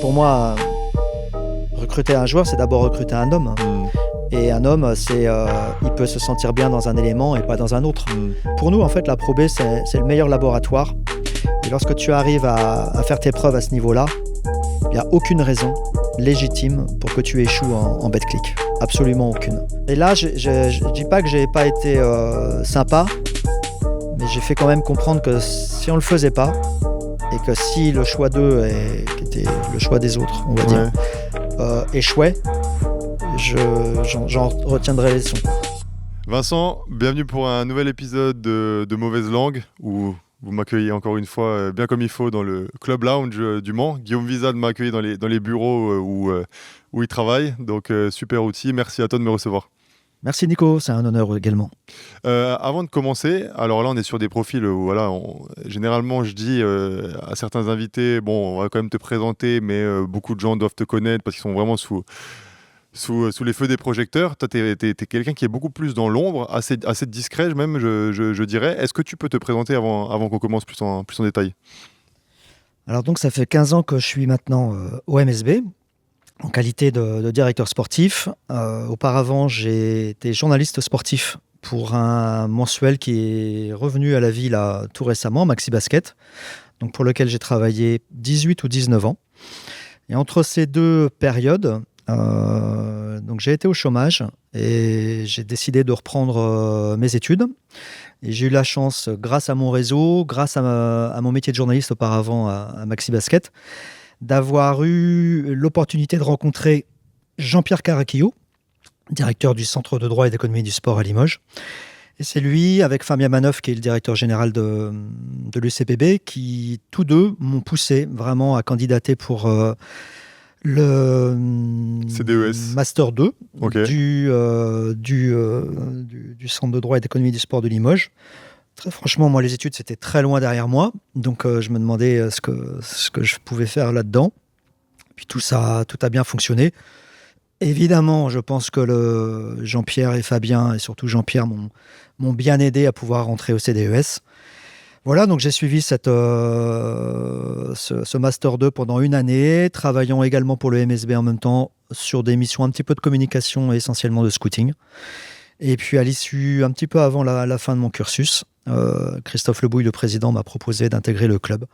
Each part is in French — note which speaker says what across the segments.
Speaker 1: pour moi, recruter un joueur, c'est d'abord recruter un homme. Et un homme, il peut se sentir bien dans un élément et pas dans un autre. Pour nous, en fait, la Pro B, c'est le meilleur laboratoire. Et lorsque tu arrives à faire tes preuves à ce niveau-là, il n'y a aucune raison légitime pour que tu échoues en BetClick. Absolument aucune. Et là, je ne dis pas que je n'ai pas été sympa, mais j'ai fait quand même comprendre que si on ne le faisait pas, et que si le choix d'eux, qui était le choix des autres, on va dire, échouait, j'en retiendrai les leçons.
Speaker 2: Vincent, bienvenue pour un nouvel épisode de Mauvaise Langue, où vous m'accueillez encore une fois bien comme il faut dans le Club Lounge du Mans. Guillaume Vizade m'a accueilli dans les bureaux où il travaille, donc super outil. Merci à toi de me recevoir.
Speaker 1: Merci Nico, c'est un honneur également.
Speaker 2: Avant de commencer, alors là on est sur des profils où généralement je dis à certains invités, bon on va quand même te présenter, mais beaucoup de gens doivent te connaître parce qu'ils sont vraiment sous les feux des projecteurs. Toi, t'es quelqu'un qui est beaucoup plus dans l'ombre, assez discret même, je dirais. Est-ce que tu peux te présenter avant qu'on commence plus en détail ?
Speaker 1: Alors donc, ça fait 15 ans que je suis maintenant au MSB, en qualité de directeur sportif. Auparavant, j'ai été journaliste sportif pour un mensuel qui est revenu à la vie là, tout récemment, Maxi Basket, donc pour lequel j'ai travaillé 18 ou 19 ans. Et entre ces deux périodes, donc j'ai été au chômage et j'ai décidé de reprendre mes études. Et j'ai eu la chance, grâce à mon réseau, grâce à mon métier de journaliste auparavant à Maxi Basket, d'avoir eu l'opportunité de rencontrer Jean-Pierre Caraquillo, directeur du Centre de droit et d'économie du sport à Limoges. Et c'est lui, avec Fabien Manoff, qui est le directeur général de l'UCPB, qui tous deux m'ont poussé vraiment à candidater pour le
Speaker 2: CDES.
Speaker 1: Master 2
Speaker 2: Okay.
Speaker 1: du Centre de droit et d'économie du sport de Limoges. Très franchement, moi, les études, c'était très loin derrière moi. Donc, je me demandais ce que je pouvais faire là-dedans. Puis tout a bien fonctionné. Évidemment, je pense que Jean-Pierre et Fabien, et surtout Jean-Pierre, m'ont bien aidé à pouvoir rentrer au CDES. Voilà, donc j'ai suivi ce Master 2 pendant une année, travaillant également pour le MSB en même temps sur des missions un petit peu de communication et essentiellement de scouting. Et puis à l'issue, un petit peu avant la fin de mon cursus, Christophe Lebouille, le président, m'a proposé d'intégrer le club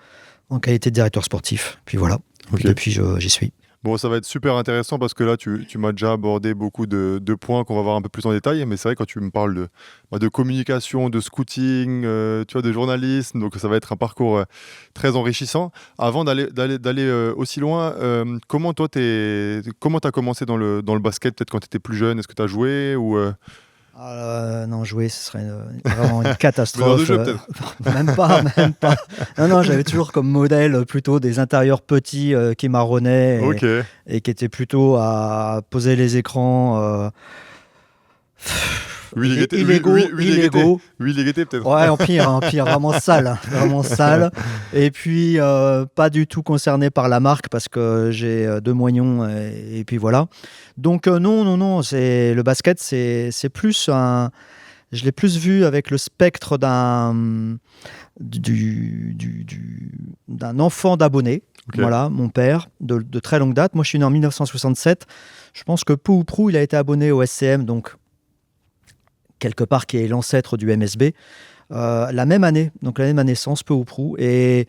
Speaker 1: en qualité de directeur sportif. Puis voilà,
Speaker 2: Okay.
Speaker 1: depuis j'y suis.
Speaker 2: Bon, ça va être super intéressant parce que là, tu m'as déjà abordé beaucoup de points qu'on va voir un peu plus en détail. Mais c'est vrai, quand tu me parles de communication, de scouting, de journalisme, donc ça va être un parcours très enrichissant. Avant d'aller aussi loin, comment t'as commencé dans le basket, peut-être quand tu étais plus jeune? Est-ce que tu as joué ou
Speaker 1: Non, jouer, ce serait vraiment une catastrophe.
Speaker 2: Mais dans le jeu, peut-être.
Speaker 1: Même pas. Non, j'avais toujours comme modèle plutôt des intérieurs petits qui marronnaient et qui étaient plutôt à poser les écrans. Illégaux.
Speaker 2: Oui, illégalité peut-être.
Speaker 1: Ouais, en pire, vraiment sale. Et puis, pas du tout concerné par la marque parce que j'ai 2 moignons et puis voilà. Donc, non, le basket, c'est plus je l'ai plus vu avec le spectre d'un enfant d'abonnés. Okay. Voilà, mon père, de très longue date. Moi, je suis né en 1967. Je pense que peu ou prou, il a été abonné au SCM, donc quelque part qui est l'ancêtre du MSB, la même année, donc l'année de ma naissance, peu ou prou. Et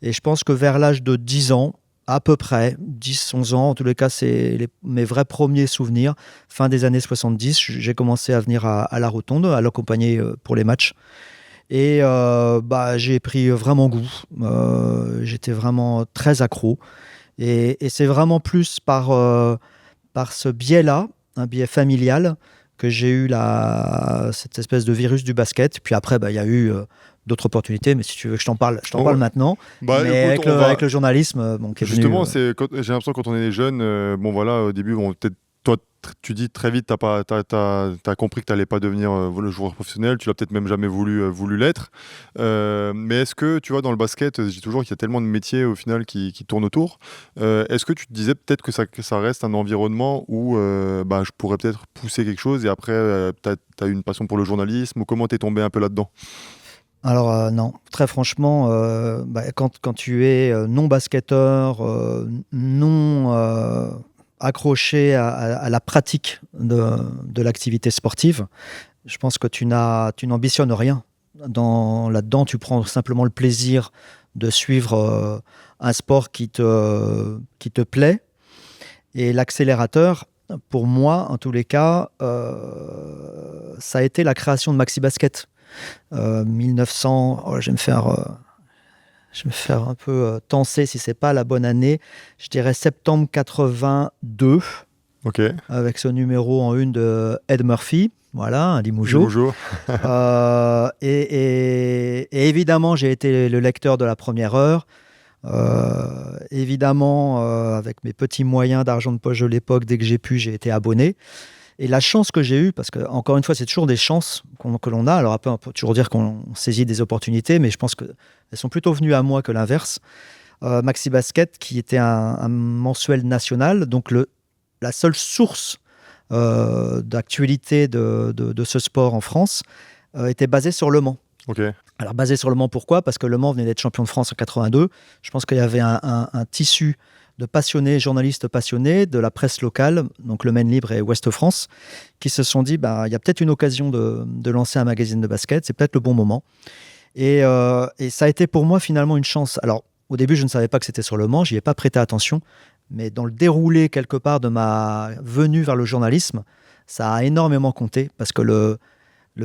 Speaker 1: je pense que vers l'âge de 10 ans, à peu près, 10-11 ans, en tous les cas, c'est mes vrais premiers souvenirs. Fin des années 70, j'ai commencé à venir à la Rotonde, à l'accompagner pour les matchs. Et j'ai pris vraiment goût. J'étais vraiment très accro. Et c'est vraiment plus par ce biais-là, un biais familial, que j'ai eu cette espèce de virus du basket. Puis après, il y a eu d'autres opportunités, mais si tu veux que je t'en parle, parle maintenant. Mais écoute, avec le journalisme, qui est
Speaker 2: justement,
Speaker 1: venu,
Speaker 2: j'ai l'impression que quand on est jeune, au début, peut-être toi, tu dis très vite, t'as compris que tu n'allais pas devenir le joueur professionnel, tu l'as peut-être même jamais voulu l'être. Mais est-ce que, tu vois, dans le basket, je dis toujours qu'il y a tellement de métiers au final qui tournent autour. Est-ce que tu te disais peut-être que ça reste un environnement où je pourrais peut-être pousser quelque chose et après, tu as une passion pour le journalisme ou comment t'es tombé un peu là-dedans ?
Speaker 1: Alors non, très franchement, quand tu es non basketteur, non accroché à la pratique de l'activité sportive, je pense que tu n'ambitionnes rien. Là-dedans, tu prends simplement le plaisir de suivre un sport qui te plaît. Et l'accélérateur, pour moi, en tous les cas, ça a été la création de Maxi Basket. 1900, je vais me faire un peu tenser si c'est pas la bonne année. Je dirais septembre 82, avec ce numéro en une de Ed Murphy. Voilà, un Limoujo. Et évidemment, j'ai été le lecteur de la première heure. Évidemment, avec mes petits moyens d'argent de poche de l'époque, dès que j'ai pu, j'ai été abonné. Et la chance que j'ai eue, parce que encore une fois, c'est toujours des chances que l'on a. Alors après, on peut toujours dire qu'on saisit des opportunités, mais je pense qu'elles sont plutôt venues à moi que l'inverse. Maxi Basket, qui était un mensuel national, donc la seule source d'actualité de ce sport en France, était basée sur Le Mans. Alors basé sur Le Mans, pourquoi ? Parce que Le Mans venait d'être champion de France en 82. Je pense qu'il y avait un tissu de passionnés, journalistes passionnés de la presse locale, donc Le Maine Libre et Ouest France, qui se sont dit, il y a peut-être une occasion de lancer un magazine de basket, c'est peut-être le bon moment. Et ça a été pour moi finalement une chance. Alors au début, je ne savais pas que c'était sur Le Mans, j'y ai pas prêté attention, mais dans le déroulé quelque part de ma venue vers le journalisme, ça a énormément compté, parce que le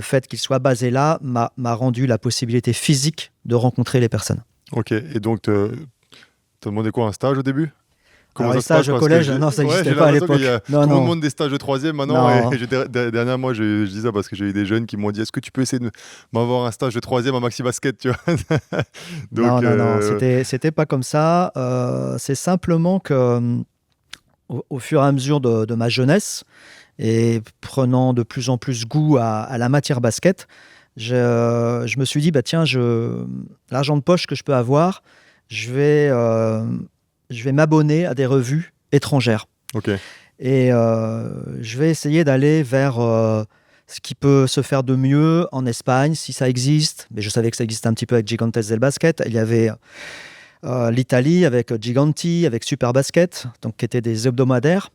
Speaker 1: fait qu'il soit basé là m'a rendu la possibilité physique de rencontrer les personnes.
Speaker 2: Ok, et donc t'as demandé quoi, un stage au début ?
Speaker 1: Alors les stages au collège, non, ça n'existait pas à l'époque.
Speaker 2: Tout le monde demande des stages de troisième maintenant. Et dernièrement, je dis ça parce que j'ai eu des jeunes qui m'ont dit, est-ce que tu peux essayer de m'avoir un stage de troisième à Maxi Basket, tu vois.
Speaker 1: Donc, non, c'était pas comme ça. C'est simplement que au fur et à mesure de ma jeunesse, et prenant de plus en plus goût à la matière basket, je me suis dit, tiens, l'argent de poche que je peux avoir, je vais m'abonner à des revues étrangères. Et je vais essayer d'aller vers ce qui peut se faire de mieux en Espagne, si ça existe. Mais je savais que ça existait un petit peu avec Gigantes del Basket. Il y avait l'Italie avec Giganti, avec Super Basket, donc, qui étaient des hebdomadaires.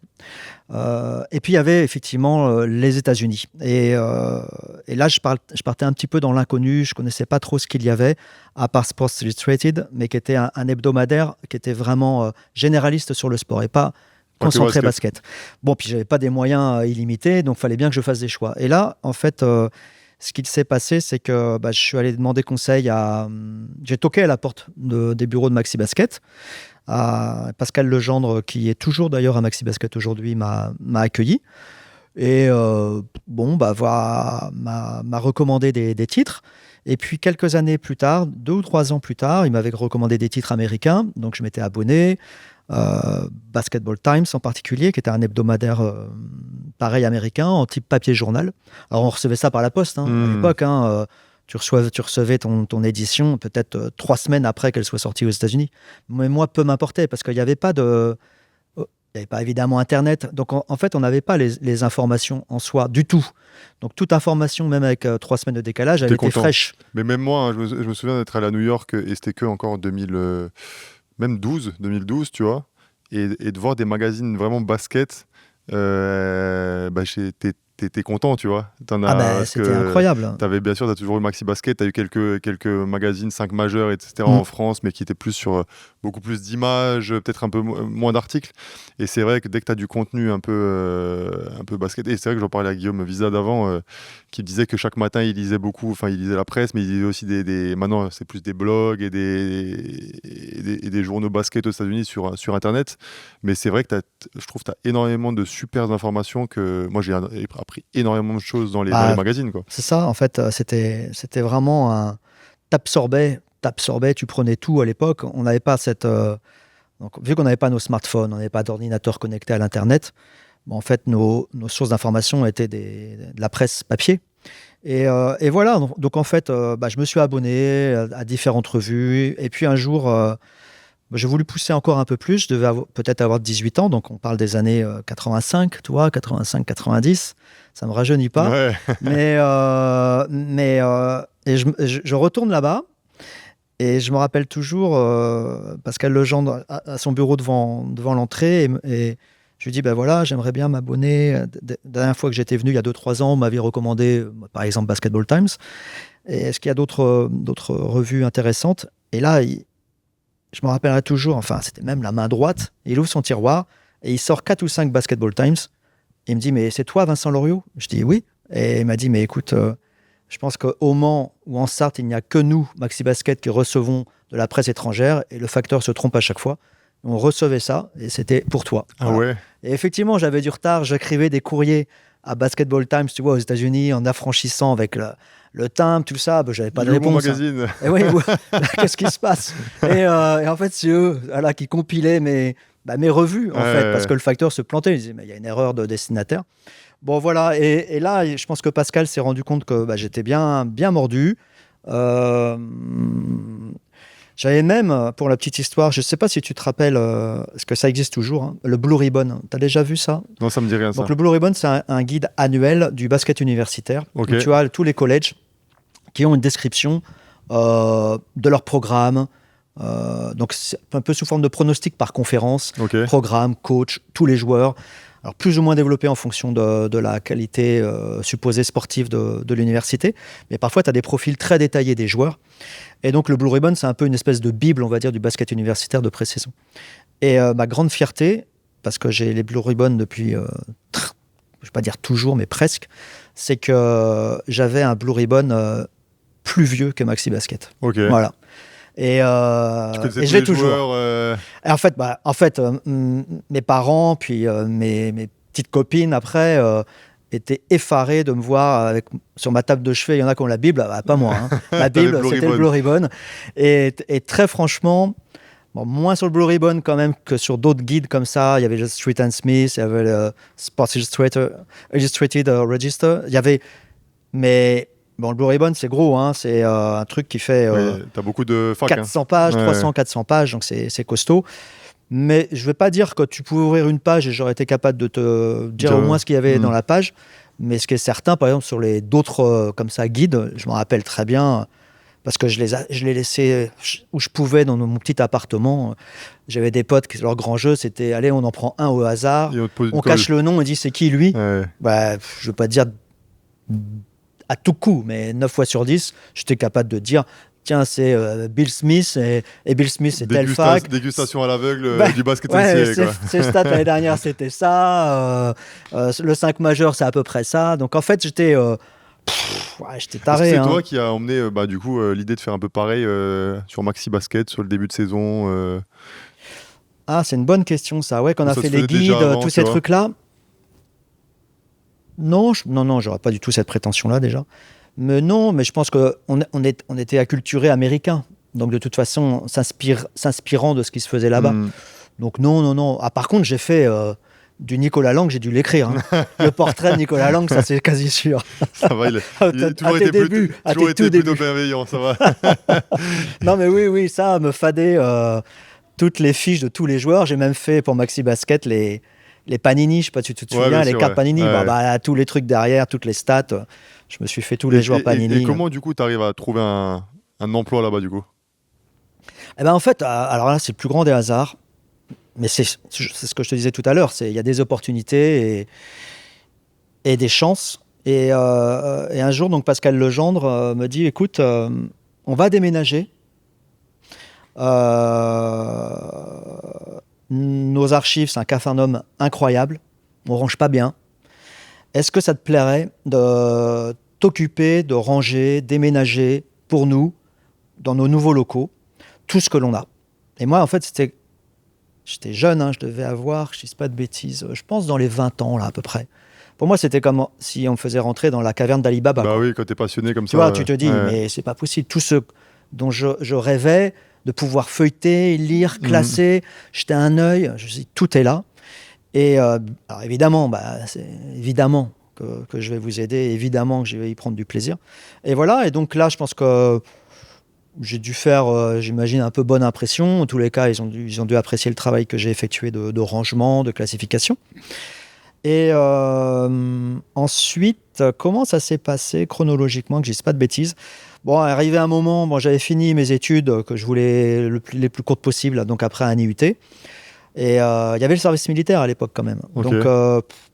Speaker 1: Et puis il y avait effectivement les États-Unis. Et là, je partais un petit peu dans l'inconnu. Je ne connaissais pas trop ce qu'il y avait, à part Sports Illustrated, mais qui était un hebdomadaire qui était vraiment généraliste sur le sport et pas concentré basket. Bon, puis j'avais pas des moyens illimités, donc il fallait bien que je fasse des choix. Et là, en fait, ce qui s'est passé, c'est que je suis allé demander conseil j'ai toqué à la porte des bureaux de Maxi Basket. Pascal Legendre, qui est toujours d'ailleurs à Maxi Basket aujourd'hui, m'a accueilli. Et m'a recommandé des titres. Et puis quelques années plus tard, 2 ou 3 ans plus tard, il m'avait recommandé des titres américains. Donc je m'étais abonné. Basketball Times en particulier, qui était un hebdomadaire pareil américain, en type papier journal. Alors on recevait ça par la poste à l'époque. Tu recevais ton édition peut-être 3 semaines après qu'elle soit sortie aux États-Unis. Mais moi, peu m'importait, parce qu'il n'y avait pas évidemment Internet. Donc en fait, on n'avait pas les informations en soi du tout. Donc toute information, même avec 3 semaines de décalage, elle était fraîche.
Speaker 2: Mais même moi, je me souviens d'être allé à New York, et c'était que encore en 2012, tu vois, et de voir des magazines vraiment basket, t'es content, tu vois.
Speaker 1: C'était incroyable.
Speaker 2: Bien sûr, t'as toujours eu Maxi Basket, t'as eu quelques magazines 5 majeurs, etc. en France, mais qui étaient plus sur beaucoup plus d'images, peut-être un peu moins d'articles. Et c'est vrai que dès que t'as du contenu un peu basket, et c'est vrai que j'en parlais à Guillaume Visa d'avant, qui disait que chaque matin il lisait beaucoup, enfin il lisait la presse, mais il lisait aussi maintenant c'est plus des blogs et des journaux basket aux États-Unis sur Internet. Mais c'est vrai que je trouve que t'as énormément de super informations, que moi j'ai appris énormément de choses dans les magazines, quoi.
Speaker 1: C'est ça, en fait, c'était vraiment t'absorbais, tu prenais tout à l'époque. On n'avait pas donc, vu qu'on n'avait pas nos smartphones, on n'avait pas d'ordinateur connecté à l'internet, en fait nos sources d'information étaient de la presse papier. Et voilà, donc en fait, je me suis abonné à différentes revues, et puis un jour, j'ai voulu pousser encore un peu plus. Je devais peut-être avoir 18 ans, donc on parle des années 85, tu vois, 85-90. Ça ne me rajeunit pas.
Speaker 2: Ouais.
Speaker 1: Mais je retourne là-bas, et je me rappelle toujours Pascal Legendre à son bureau devant l'entrée, et Je lui dis, ben voilà, j'aimerais bien m'abonner. La dernière fois que j'étais venu, il y a 2-3 ans, on m'avait recommandé, par exemple, Basketball Times. Et est-ce qu'il y a d'autres revues intéressantes? Et là, je me rappellerai toujours, enfin, c'était même la main droite. Il ouvre son tiroir et il sort 4 ou 5 Basketball Times. Il me dit, mais c'est toi, Vincent Loriot? Je dis, oui. Et il m'a dit, mais écoute, je pense qu'au Mans ou en Sarthe, il n'y a que nous, Maxi Basket, qui recevons de la presse étrangère. Et le facteur se trompe à chaque fois. On recevait ça et c'était pour toi.
Speaker 2: Ah
Speaker 1: Voilà.
Speaker 2: ouais.
Speaker 1: Et effectivement, j'avais du retard. J'écrivais des courriers à Basketball Times, tu vois, aux États-Unis, en affranchissant avec le timbre, tout ça. Ben, j'avais pas de
Speaker 2: Le Bon
Speaker 1: réponse.
Speaker 2: Magazine.
Speaker 1: Et oui, qu'est-ce qui se passe? Et en fait, c'est eux qui compilaient mes revues, en fait, parce que le facteur se plantait. Il disait, mais il y a une erreur de destinataire. Bon, voilà. Et là, je pense que Pascal s'est rendu compte que j'étais bien mordu. J'avais même, pour la petite histoire, je ne sais pas si tu te rappelles, parce que ça existe toujours, hein, le Blue Ribbon. Tu as déjà vu ça?
Speaker 2: Non, ça me dit rien, ça.
Speaker 1: Donc le Blue Ribbon, c'est un guide annuel du basket universitaire.
Speaker 2: Ok.
Speaker 1: Où tu as tous les collèges qui ont une description de leur programme. Donc c'est un peu sous forme de pronostic par conférence.
Speaker 2: Ok.
Speaker 1: Programme, coach, tous les joueurs. Alors plus ou moins développé en fonction de la qualité supposée sportive de l'université. Mais parfois, tu as des profils très détaillés des joueurs. Et donc, le Blue Ribbon, c'est un peu une espèce de bible, on va dire, du basket universitaire de pré-saison. Et ma grande fierté, parce que j'ai les Blue Ribbon depuis, je ne vais pas dire toujours, mais presque, c'est que j'avais un Blue Ribbon plus vieux que Maxi Basket.
Speaker 2: Ok.
Speaker 1: Voilà. Et je l'ai toujours. Et en fait, mes parents, puis mes petites copines, après, étaient effarés de me voir sur ma table de chevet. Il y en a qui ont la Bible, pas moi. Hein. La Bible, c'était le Blue Ribbon. Et très franchement, moins sur le Blue Ribbon quand même que sur d'autres guides comme ça. Il y avait le Street and Smith, il y avait le Sports Illustrated Register. Il y avait... Mais... Bon, le Blue Ribbon, c'est gros, hein. C'est un truc qui fait
Speaker 2: t'as beaucoup de fac,
Speaker 1: 400 pages, 300-400 pages, donc c'est costaud. Mais je ne vais pas dire que tu pouvais ouvrir une page et j'aurais été capable de te dire au moins ce qu'il y avait dans la page. Mais ce qui est certain, par exemple, sur les d'autres comme ça guides, je m'en rappelle très bien, parce que je les laissais où je pouvais dans mon petit appartement. J'avais des potes qui, leur grand jeu, c'était allez, on en prend un au hasard, on cache le nom et dit c'est qui lui.
Speaker 2: Ouais.
Speaker 1: Bah, je ne veux pas dire à tout coup, mais 9 fois sur 10, j'étais capable de dire tiens, c'est Bill Smith et Bill Smith, c'est tel fac.
Speaker 2: Dégustation à l'aveugle du basket
Speaker 1: ouais,
Speaker 2: NCAA,
Speaker 1: c'est stats l'année dernière, c'était ça. Le 5 majeur, c'est à peu près ça. Donc en fait, j'étais taré.
Speaker 2: C'est toi qui a emmené du coup l'idée de faire un peu pareil sur Maxi Basket sur le début de saison.
Speaker 1: Ah, c'est une bonne question ça. Ouais, quand on a fait les guides,
Speaker 2: avant,
Speaker 1: tous ces trucs-là. Non, j'aurais pas du tout cette prétention-là déjà. Mais non, mais je pense qu'on était acculturés américains. Donc de toute façon, s'inspirant de ce qui se faisait là-bas. Donc non. Ah, par contre, j'ai fait du Nicolas Lang, j'ai dû l'écrire. Hein. Le portrait de Nicolas Lang, ça c'est quasi sûr.
Speaker 2: Ça va, il a toujours été plutôt bienveillant, ça va.
Speaker 1: Non mais oui, ça me fadait toutes les fiches de tous les joueurs. J'ai même fait pour Maxi Basket les Panini, je ne sais pas si tu te souviens, les cartes Panini, tous les trucs derrière, toutes les stats. Je me suis fait tous les joueurs Panini.
Speaker 2: Et comment, du coup, tu arrives à trouver un emploi là-bas, du coup?
Speaker 1: Eh ben, en fait, alors là, c'est le plus grand des hasards. Mais c'est ce que je te disais tout à l'heure. Il y a des opportunités et des chances. Et un jour, donc, Pascal Legendre me dit, écoute, on va déménager. Nos archives, c'est un capharnaüm incroyable. On range pas bien. Est-ce que ça te plairait de t'occuper, de ranger, déménager pour nous, dans nos nouveaux locaux, tout ce que l'on a? Et moi, en fait, j'étais jeune, hein, je devais avoir, je ne dis pas de bêtises, je pense dans les 20 ans, là, à peu près. Pour moi, c'était comme si on me faisait rentrer dans la caverne d'Ali Baba.
Speaker 2: Bah oui, quand tu es passionné comme ça.
Speaker 1: Tu vois, tu te dis, mais c'est pas possible. Tout ce dont je rêvais, de pouvoir feuilleter, lire, classer, jeter un œil, je dis, tout est là. Et alors évidemment, c'est évidemment que je vais vous aider, évidemment que je vais y prendre du plaisir. Et voilà, et donc là, je pense que j'ai dû faire, j'imagine, un peu bonne impression. En tous les cas, ils ont dû apprécier le travail que j'ai effectué de rangement, de classification. Et ensuite, comment ça s'est passé chronologiquement, que je ne dise pas de bêtises. Bon, arrivé un moment, j'avais fini mes études que je voulais les plus courtes possibles, donc après un IUT. Et il y avait le service militaire à l'époque quand même.
Speaker 2: Ok.
Speaker 1: Donc,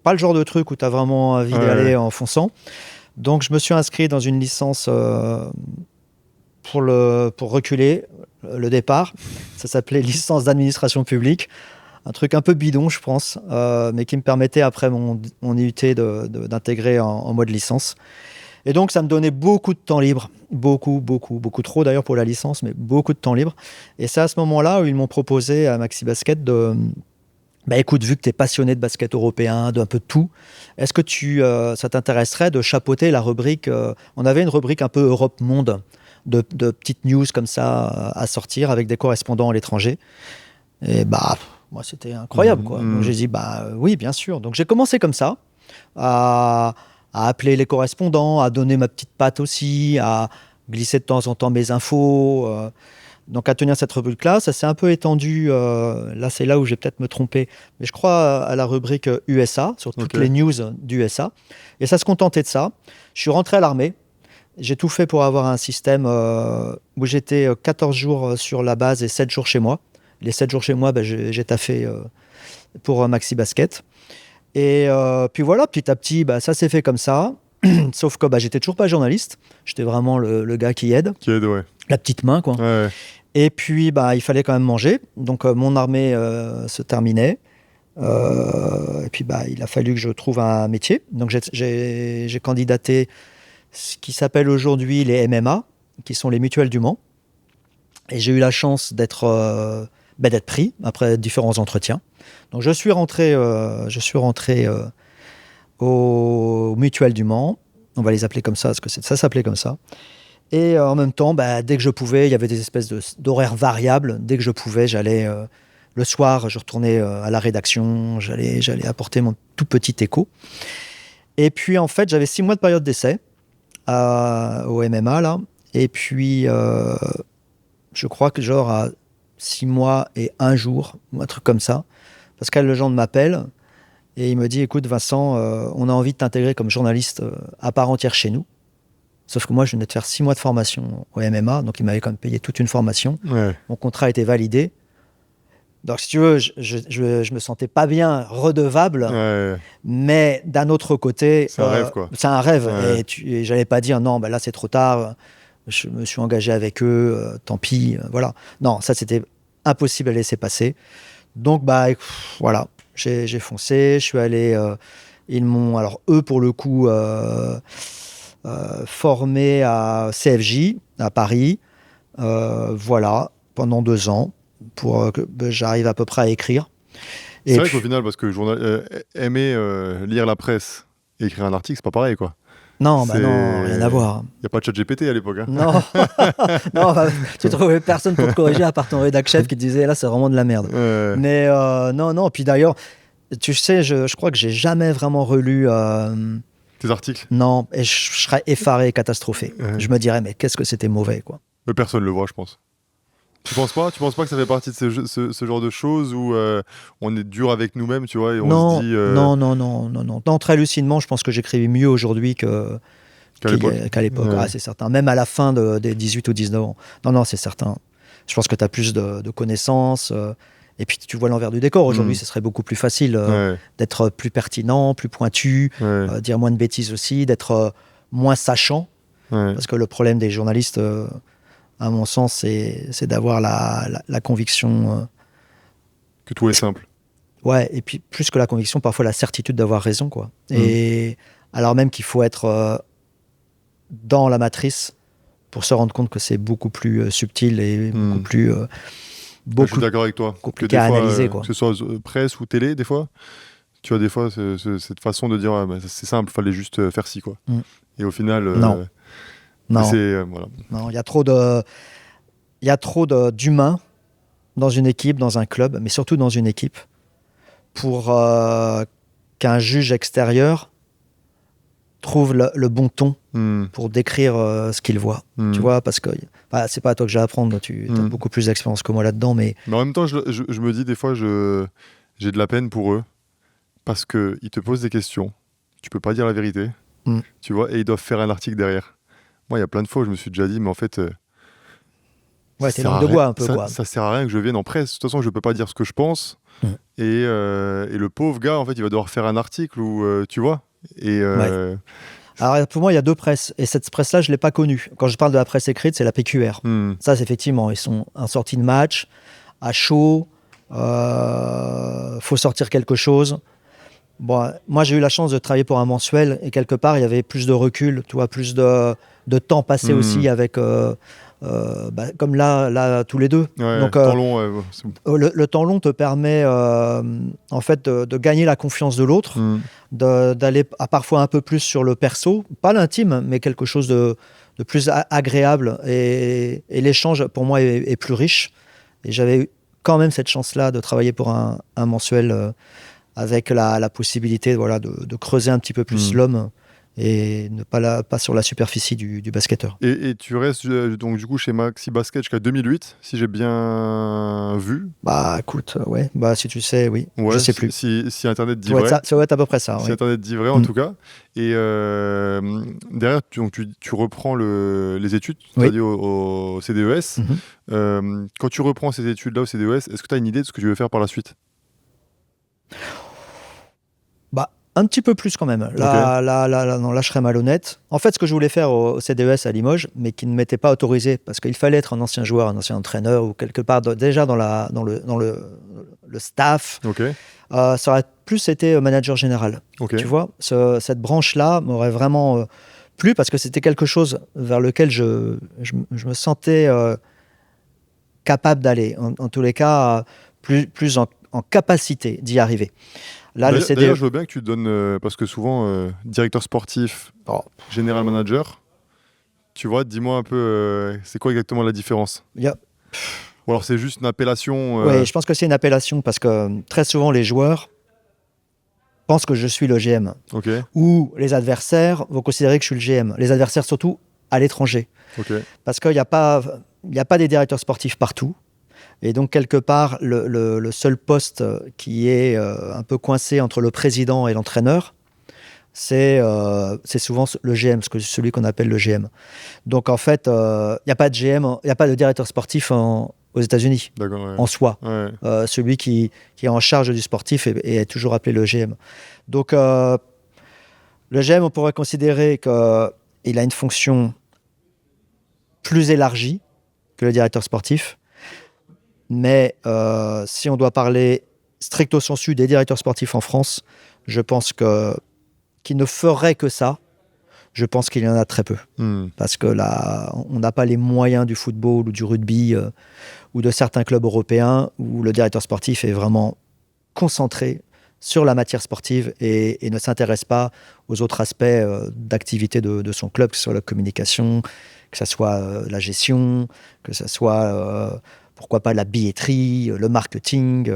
Speaker 1: pas le genre de truc où tu as vraiment envie d'aller en fonçant. Donc, je me suis inscrit dans une licence pour reculer le départ. Ça s'appelait licence d'administration publique. Un truc un peu bidon, je pense, mais qui me permettait après mon IUT d'intégrer en mode licence. Et donc, ça me donnait beaucoup de temps libre. Beaucoup beaucoup trop d'ailleurs pour la licence, mais beaucoup de temps libre. Et c'est à ce moment-là où ils m'ont proposé à Maxi Basket de... Bah écoute, vu que tu es passionné de basket européen, d'un peu de tout, est-ce que ça t'intéresserait de chapeauter la rubrique on avait une rubrique un peu Europe-Monde, de petites news comme ça à sortir avec des correspondants à l'étranger. Et bah, moi, c'était incroyable, quoi. Donc j'ai dit, bah oui, bien sûr. Donc j'ai commencé comme ça, à, à appeler les correspondants, à donner ma petite patte aussi, à glisser de temps en temps mes infos. Donc à tenir cette rubrique-là, ça s'est un peu étendu. Là, c'est là où j'ai peut-être me trompé. Mais je crois à la rubrique USA, sur toutes les news d'USA. Et ça se contentait de ça. Je suis rentré à l'armée. J'ai tout fait pour avoir un système où j'étais 14 jours sur la base et 7 jours chez moi. Les 7 jours chez moi, bah, j'ai taffé pour Maxi Basket. Et puis voilà, petit à petit, bah, ça s'est fait comme ça. Sauf que bah, j'étais toujours pas journaliste. J'étais vraiment le gars qui aide.
Speaker 2: Qui aide, ouais.
Speaker 1: La petite main, quoi.
Speaker 2: Ouais.
Speaker 1: Et puis, bah, il fallait quand même manger. Donc, mon armée se terminait. Et puis, bah, il a fallu que je trouve un métier. Donc, j'ai candidaté ce qui s'appelle aujourd'hui les MMA, qui sont les mutuelles du Mans. Et j'ai eu la chance d'être pris après différents entretiens. Donc, je suis rentré aux mutuelles du Mans. On va les appeler comme ça, parce que ça s'appelait comme ça. Et en même temps, bah, dès que je pouvais, il y avait des espèces d'horaires variables. Dès que je pouvais, j'allais le soir, je retournais à la rédaction, j'allais apporter mon tout petit écho. Et puis en fait, j'avais 6 mois de période d'essai au MMA là. Et puis je crois que genre à 6 mois et 1 jour, ou un truc comme ça, Pascal Legendre m'appelle et il me dit, écoute Vincent, on a envie de t'intégrer comme journaliste à part entière chez nous. Sauf que moi, je venais de faire 6 mois de formation au MMA, donc il m'avait quand même payé toute une formation.
Speaker 2: Ouais.
Speaker 1: Mon contrat a été validé. Donc, si tu veux, je me sentais pas bien redevable, mais d'un autre côté,
Speaker 2: c'est un rêve, quoi.
Speaker 1: C'est un rêve.
Speaker 2: Ouais.
Speaker 1: Et j'allais pas dire non, bah là c'est trop tard. Je me suis engagé avec eux, tant pis, voilà. Non, ça c'était impossible à laisser passer. Donc bah voilà, j'ai foncé. Je suis allé. Ils m'ont, alors eux pour le coup. Formé à CFJ, à Paris, voilà, pendant 2 ans, pour que j'arrive à peu près à écrire.
Speaker 2: C'est vrai qu'au final, parce que aimer lire la presse et écrire un article, c'est pas pareil, quoi.
Speaker 1: Non, bah non, rien à voir.
Speaker 2: Il n'y a pas de chat GPT à l'époque. Hein.
Speaker 1: Non, non bah, tu trouvais personne pour te corriger à part ton rédac chef qui te disait là, c'est vraiment de la merde. Mais non, puis d'ailleurs, tu sais, je crois que j'ai jamais vraiment relu.
Speaker 2: Tes articles?
Speaker 1: Non, et je serais effaré, catastrophé. Je me dirais, mais qu'est-ce que c'était mauvais, quoi.
Speaker 2: Mais personne ne le voit, je pense. Tu penses pas que ça fait partie de ce genre de choses où on est dur avec nous-mêmes, tu vois, et on se dit...
Speaker 1: Non, très lucidement, je pense que j'écrivais mieux aujourd'hui qu'à l'époque.
Speaker 2: Ouais.
Speaker 1: Ah, c'est certain. Même à la fin des 18 ou 19 ans. Non, c'est certain. Je pense que tu as plus de connaissances. Et puis tu vois l'envers du décor. Aujourd'hui, ce serait beaucoup plus facile d'être plus pertinent, plus pointu, dire moins de bêtises aussi, d'être moins sachant. Parce que le problème des journalistes, à mon sens, c'est d'avoir la conviction...
Speaker 2: que tout est simple.
Speaker 1: Ouais, et puis plus que la conviction, parfois la certitude d'avoir raison, quoi. Et alors même qu'il faut être dans la matrice pour se rendre compte que c'est beaucoup plus subtil et beaucoup plus...
Speaker 2: je suis d'accord avec toi.
Speaker 1: Compliqué à analyser, quoi.
Speaker 2: Que ce soit presse ou télé, des fois, tu as des fois cette façon de dire c'est simple, fallait juste faire ci, quoi. Et au final,
Speaker 1: non,
Speaker 2: voilà.
Speaker 1: Non, il y a trop d'humains dans une équipe, dans un club, mais surtout dans une équipe, pour qu'un juge extérieur trouve le bon ton pour décrire ce qu'il voit. Tu vois, parce que c'est pas à toi que j'ai à apprendre, tu as beaucoup plus d'expérience que moi là-dedans. Mais
Speaker 2: en même temps, je me dis des fois, j'ai de la peine pour eux, parce qu'ils te posent des questions, tu peux pas dire la vérité, tu vois, et ils doivent faire un article derrière. Moi, il y a plein de fois où je me suis déjà dit, mais en fait,
Speaker 1: Ouais, t'es langue de bois un peu, quoi.
Speaker 2: Ça sert à rien que je vienne en presse. De toute façon, je peux pas dire ce que je pense. Et le pauvre gars, en fait, il va devoir faire un article où, tu vois. Et
Speaker 1: Ouais. Alors, pour moi, il y a 2 presses. Et cette presse-là, je ne l'ai pas connue. Quand je parle de la presse écrite, c'est la PQR. Ça, c'est effectivement, ils sont en sortie de match, à chaud, faut sortir quelque chose. Bon, moi, j'ai eu la chance de travailler pour un mensuel et quelque part, il y avait plus de recul, tu vois, plus de temps passé aussi avec, comme là, tous les deux.
Speaker 2: Ouais,
Speaker 1: Donc,
Speaker 2: temps long,
Speaker 1: le temps long te permet en fait de gagner la confiance de l'autre, d'aller parfois un peu plus sur le perso, pas l'intime, mais quelque chose de plus agréable. Et l'échange, pour moi, est plus riche. Et j'avais eu quand même cette chance-là de travailler pour un mensuel avec la possibilité voilà, de creuser un petit peu plus l'homme et ne pas sur la superficie du basketteur.
Speaker 2: Et tu restes donc du coup chez Maxi Basket jusqu'à 2008, si j'ai bien vu.
Speaker 1: Bah écoute, ouais, bah si tu sais, oui,
Speaker 2: ouais,
Speaker 1: je sais plus.
Speaker 2: Si Internet dit vrai.
Speaker 1: Ça doit être à peu près ça.
Speaker 2: Si
Speaker 1: Oui.
Speaker 2: Internet dit vrai en tout cas. Et derrière, tu reprends les études, tu as dit au CDES. Quand tu reprends ces études-là au CDES, est-ce que tu as une idée de ce que tu veux faire par la suite?
Speaker 1: Bah, un petit peu plus quand même. Là, je serais malhonnête. En fait, ce que je voulais faire au CDES à Limoges, mais qui ne m'était pas autorisé, parce qu'il fallait être un ancien joueur, un ancien entraîneur, ou quelque part déjà dans le staff, ça aurait plus été manager général. Tu vois, cette branche-là m'aurait vraiment plu, parce que c'était quelque chose vers lequel je me sentais capable d'aller. En tous les cas, plus en capacité d'y arriver. Là,
Speaker 2: D'ailleurs, je veux bien que tu te donnes, parce que souvent, directeur sportif, général manager, tu vois, dis-moi un peu, c'est quoi exactement la différence? Ou alors c'est juste une appellation
Speaker 1: Oui, je pense que c'est une appellation parce que très souvent, les joueurs pensent que je suis le GM. Ou les adversaires vont considérer que je suis le GM. Les adversaires, surtout à l'étranger. Parce qu'il n'y a pas des directeurs sportifs partout. Et donc, quelque part, le seul poste qui est un peu coincé entre le président et l'entraîneur, c'est souvent le GM, celui qu'on appelle le GM. Donc, en fait, il n'y a pas de GM, il n'y a pas de directeur sportif aux États-Unis, en soi. Celui qui est en charge du sportif est toujours appelé le GM. Donc, le GM, on pourrait considérer qu'il a une fonction plus élargie que le directeur sportif. Mais si on doit parler stricto sensu des directeurs sportifs en France, je pense qu'il ne ferait que ça. Je pense qu'il y en a très peu. Parce que là, on n'a pas les moyens du football ou du rugby ou de certains clubs européens où le directeur sportif est vraiment concentré sur la matière sportive et ne s'intéresse pas aux autres aspects d'activité de son club, que ce soit la communication, que ce soit la gestion, que ce soit... pourquoi pas la billetterie, le marketing,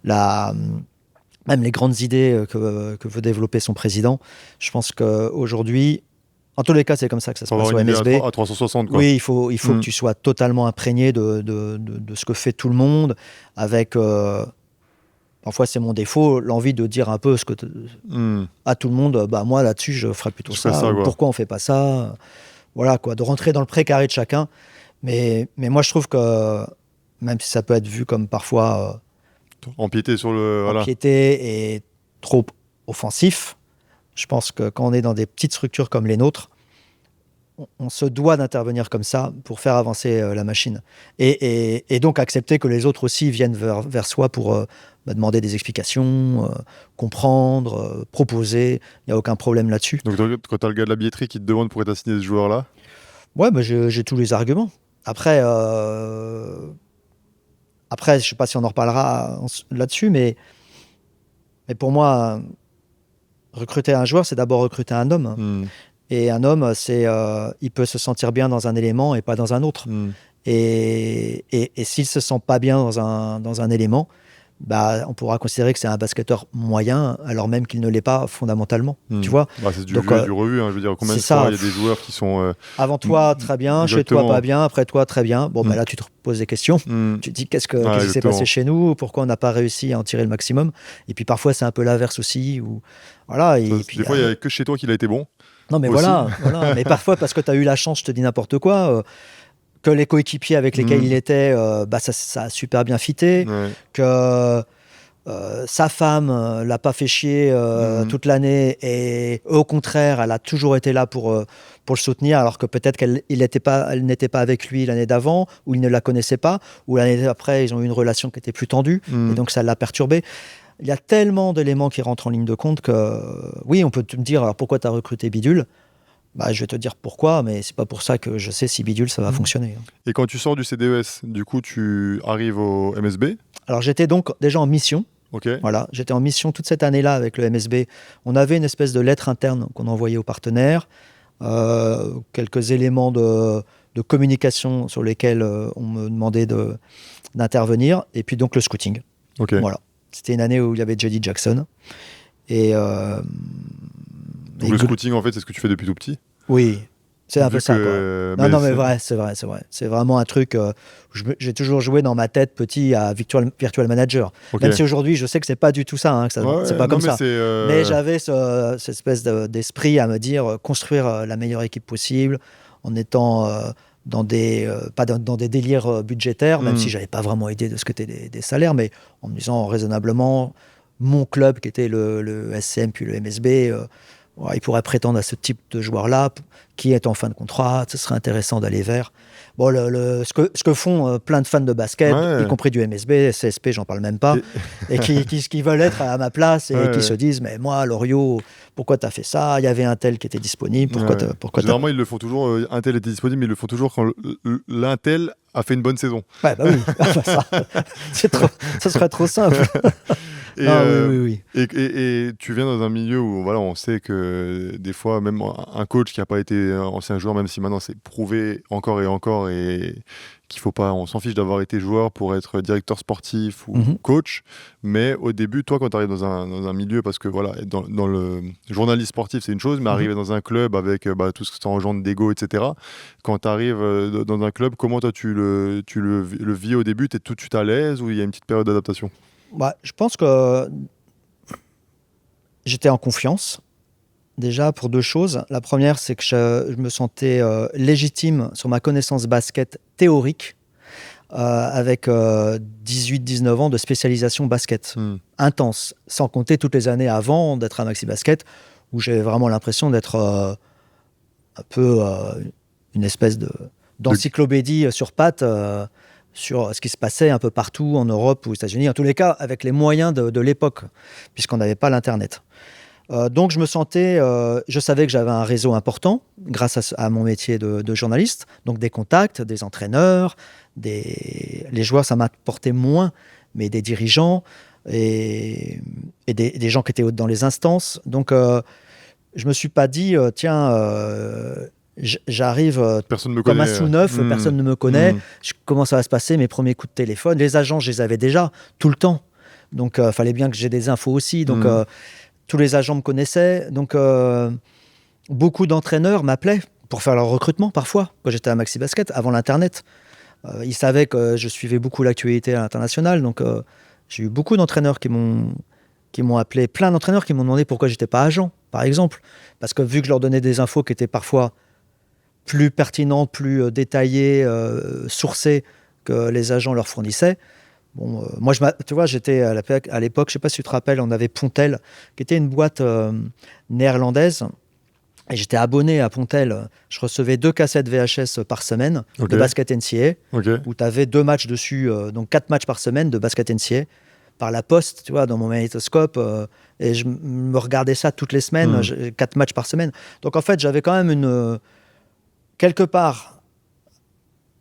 Speaker 1: même les grandes idées que veut développer son président. Je pense qu'aujourd'hui, en tous les cas, c'est comme ça que ça se passe au MSB.
Speaker 2: À 360, quoi.
Speaker 1: Oui, il faut que tu sois totalement imprégné de ce que fait tout le monde, avec, parfois c'est mon défaut, l'envie de dire un peu ce que à tout le monde, bah, moi là-dessus, je ferais plutôt ça. Pourquoi on ne fait pas ça? Voilà, quoi, de rentrer dans le précaré de chacun. Mais moi, je trouve que même si ça peut être vu comme parfois
Speaker 2: empiété sur le
Speaker 1: empiété et trop offensif, je pense que quand on est dans des petites structures comme les nôtres, on se doit d'intervenir comme ça pour faire avancer la machine et donc accepter que les autres aussi viennent vers soi pour demander des explications, comprendre, proposer. Il n'y a aucun problème là-dessus.
Speaker 2: Donc quand tu as le gars de la billetterie qui te demande pourquoi tu as signé ce joueur-là,
Speaker 1: ouais, bah, j'ai tous les arguments. Après, je ne sais pas si on en reparlera là-dessus, mais pour moi, recruter un joueur, c'est d'abord recruter un homme. Et un homme, il peut se sentir bien dans un élément et pas dans un autre. Et s'il ne se sent pas bien dans un élément, bah, on pourra considérer que c'est un basketteur moyen, alors même qu'il ne l'est pas fondamentalement. Tu vois,
Speaker 2: c'est du vu et du revu. Je veux dire, combien de fois il y a des joueurs qui sont...
Speaker 1: avant toi, très bien. Exactement. Chez toi, pas bien. Après toi, très bien. Bon, bah, là, tu te poses des questions. Tu te dis, qu'est-ce qui s'est passé chez nous? Pourquoi on n'a pas réussi à en tirer le maximum? Et puis, parfois, c'est un peu l'inverse aussi. Voilà, puis,
Speaker 2: des fois, il n'y a que chez toi qu'il a été bon.
Speaker 1: Non, mais voilà. Mais parfois, parce que tu as eu la chance, je te dis n'importe quoi... que les coéquipiers avec lesquels il était, ça a super bien fité, que sa femme l'a pas fait chier toute l'année et au contraire, elle a toujours été là pour le soutenir, alors que peut-être elle n'était pas avec lui l'année d'avant, ou il ne la connaissait pas, ou l'année d'après, ils ont eu une relation qui était plus tendue, et donc ça l'a perturbé. Il y a tellement d'éléments qui rentrent en ligne de compte que, oui, on peut me dire, alors pourquoi tu as recruté Bidule ? Je vais te dire pourquoi, mais c'est pas pour ça que je sais si Bidule, ça va fonctionner.
Speaker 2: Et quand tu sors du CDES, du coup, tu arrives au MSB ?
Speaker 1: Alors, j'étais donc déjà en mission.
Speaker 2: Okay.
Speaker 1: Voilà, j'étais en mission toute cette année-là avec le MSB. On avait une espèce de lettre interne qu'on envoyait aux partenaires, quelques éléments de communication sur lesquels on me demandait d'intervenir, et puis donc le scouting.
Speaker 2: Okay.
Speaker 1: Voilà. C'était une année où il y avait J.D. Jackson. Et,
Speaker 2: donc le scouting, en fait, c'est ce que tu fais depuis tout petit ?
Speaker 1: Oui, c'est un peu ça, quoi. Non, mais vrai, c'est vrai. C'est vraiment un truc. J'ai toujours joué dans ma tête petit à Virtual Manager. Okay. Même si aujourd'hui, je sais que c'est pas du tout ça. Hein, c'est pas comme ça. Mais j'avais cette espèce d'esprit à me dire construire la meilleure équipe possible en étant pas dans des délires budgétaires, même si j'avais pas vraiment idée de ce que étaient des salaires, mais en me disant raisonnablement, mon club qui était le SCM puis le MSB. Il pourrait prétendre à ce type de joueur-là, qui est en fin de contrat, ce serait intéressant d'aller vers. Bon, ce que font plein de fans de basket, y compris du MSB, CSP, j'en parle même pas, et qui veulent être à ma place et qui se disent, mais moi, Loriot, pourquoi t'as fait ça ? Il y avait un tel qui était disponible, pourquoi
Speaker 2: Généralement, ils le font toujours, un tel était disponible, mais ils le font toujours quand l'un tel a fait une bonne saison.
Speaker 1: Ouais, bah oui, ça serait trop simple.
Speaker 2: Oui. Et tu viens dans un milieu où voilà, on sait que des fois, même un coach qui n'a pas été ancien joueur, même si maintenant c'est prouvé encore et qu'il faut pas, on s'en fiche d'avoir été joueur pour être directeur sportif ou coach. Mais au début, toi, quand tu arrives dans un milieu, parce que voilà, dans le journaliste sportif, c'est une chose, mais arriver dans un club avec tout ce que ça engendre d'ego, etc. Quand tu arrives dans un club, comment toi tu le vis au début ? Tu es tout de suite à l'aise ou il y a une petite période d'adaptation ?
Speaker 1: Je pense que j'étais en confiance, déjà pour deux choses. La première, c'est que je me sentais légitime sur ma connaissance basket théorique, avec 18-19 ans de spécialisation basket intense, sans compter toutes les années avant d'être à Maxi Basket, où j'avais vraiment l'impression d'être un peu une espèce d'encyclopédie sur pattes, sur ce qui se passait un peu partout en Europe ou aux États-Unis, en tous les cas avec les moyens de l'époque, puisqu'on n'avait pas l'Internet. Donc je savais que j'avais un réseau important grâce à mon métier de journaliste, donc des contacts, des entraîneurs, les joueurs ça m'apportait moins, mais des dirigeants et des gens qui étaient dans les instances. Donc je me suis pas dit j'arrive comme un sous-neuf, personne ne me connaît, comment ça va se passer, mes premiers coups de téléphone. Les agents, je les avais déjà tout le temps, donc fallait bien que j'ai des infos aussi, donc tous les agents me connaissaient, donc beaucoup d'entraîneurs m'appelaient pour faire leur recrutement parfois, quand j'étais à Maxi Basket, avant l'Internet. Ils savaient que je suivais beaucoup l'actualité à l'international, donc j'ai eu beaucoup d'entraîneurs qui m'ont appelé, plein d'entraîneurs qui m'ont demandé pourquoi j'étais pas agent, par exemple, parce que vu que je leur donnais des infos qui étaient parfois plus pertinentes, plus détaillées, sourcées que les agents leur fournissaient. Bon, moi, tu vois, j'étais à l'époque, je sais pas si tu te rappelles, on avait Pontel, qui était une boîte néerlandaise, et j'étais abonné à Pontel. Je recevais 2 cassettes VHS par semaine de basket NCAA, où tu avais 2 matchs dessus, donc 4 matchs par semaine de basket NCAA, par la poste, tu vois, dans mon magnétoscope, et je me regardais ça toutes les semaines, 4 matchs par semaine. Donc en fait, j'avais quand même quelque part,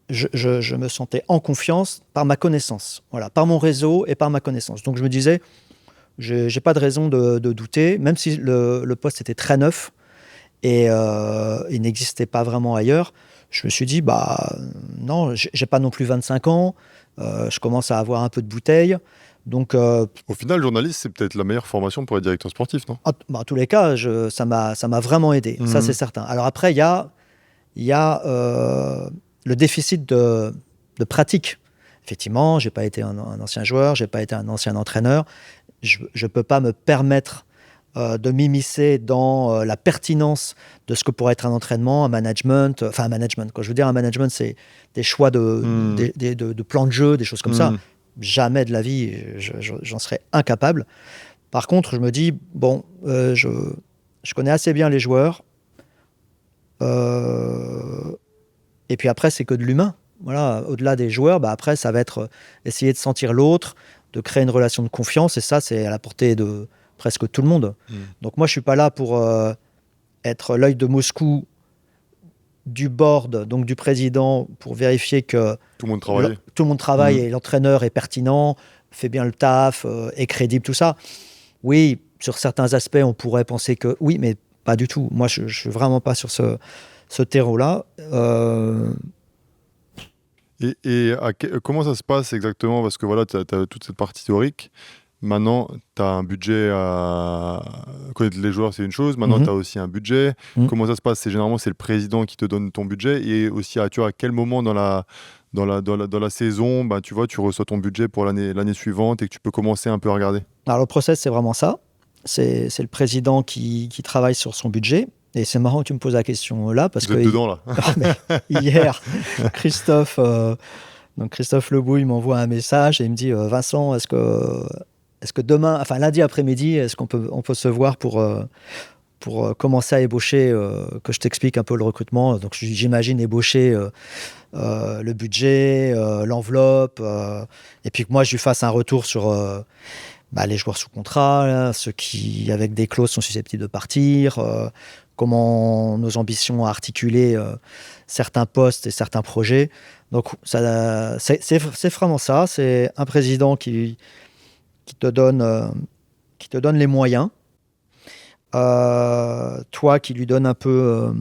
Speaker 1: je me sentais en confiance par ma connaissance, voilà, par mon réseau et par ma connaissance. Donc je me disais, j'ai pas de raison de douter, même si le poste était très neuf et il n'existait pas vraiment ailleurs. Je me suis dit, non, j'ai pas non plus 25 ans, je commence à avoir un peu de bouteille. Donc,
Speaker 2: au final, journaliste, c'est peut-être la meilleure formation pour être directeur sportif, non ?
Speaker 1: En tous les cas, ça m'a vraiment aidé, ça c'est certain. Alors après, il y a le déficit de pratique. Effectivement, je n'ai pas été un ancien joueur, je n'ai pas été un ancien entraîneur. Je ne peux pas me permettre de m'immiscer dans la pertinence de ce que pourrait être un entraînement, un management. Enfin, un management, quand je veux dire un management, c'est des choix de plans de jeu, des choses comme ça. Jamais de la vie, j'en serais incapable. Par contre, je me dis, bon, je connais assez bien les joueurs. Et puis après, c'est que de l'humain. Voilà, au-delà des joueurs, après, ça va être essayer de sentir l'autre, de créer une relation de confiance. Et ça, c'est à la portée de presque tout le monde. Donc moi, je ne suis pas là pour être l'œil de Moscou du board, donc du président, pour vérifier que
Speaker 2: tout le monde
Speaker 1: travaille et l'entraîneur est pertinent, fait bien le taf, est crédible, tout ça. Oui, sur certains aspects, on pourrait penser que oui, mais pas du tout. Moi, je ne suis vraiment pas sur ce terreau-là.
Speaker 2: Comment ça se passe exactement? Parce que voilà, tu as toute cette partie théorique. Maintenant, tu as un budget à connaître les joueurs, c'est une chose. Maintenant, tu as aussi un budget. Comment ça se passe? Généralement, c'est le président qui te donne ton budget. Et aussi, tu vois, à quel moment dans la saison, tu vois, tu reçois ton budget pour l'année suivante et que tu peux commencer un peu à regarder?
Speaker 1: Alors, le process, c'est vraiment ça. C'est le président qui travaille sur son budget. Et c'est marrant que tu me poses la question là, parce
Speaker 2: Vous êtes dedans, là.
Speaker 1: Hier, Christophe Lebouille m'envoie un message et il me dit Vincent, est-ce que demain, enfin lundi après-midi, est-ce qu'on peut se voir pour commencer à ébaucher, que je t'explique un peu le recrutement. Donc j'imagine ébaucher le budget, l'enveloppe, et puis que moi je lui fasse un retour sur les joueurs sous contrat, là, ceux qui avec des clauses sont susceptibles de partir, comment nos ambitions à articuler certains postes et certains projets. Donc c'est vraiment ça, c'est un président qui te donne les moyens, toi qui lui donne un peu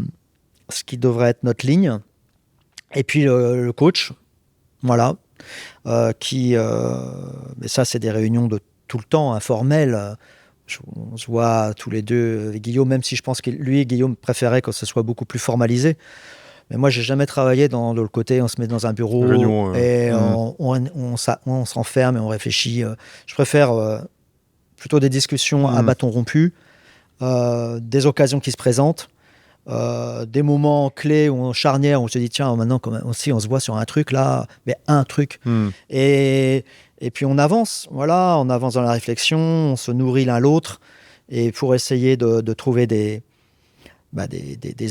Speaker 1: ce qui devrait être notre ligne, et puis le coach, voilà, mais ça c'est des réunions de tout le temps, informelles. On se voit tous les deux avec Guillaume, même si je pense que lui et Guillaume préféraient que ce soit beaucoup plus formalisé. Mais moi, j'ai jamais travaillé dans le côté, on se met dans un bureau et on s'enferme et on réfléchit. Je préfère plutôt des discussions à bâton rompu, des occasions qui se présentent, des moments clés où charnières où on se dit tiens, maintenant aussi on se voit sur un truc là, mais un truc. Et puis on avance, voilà, on avance dans la réflexion, on se nourrit l'un l'autre, et pour essayer de trouver des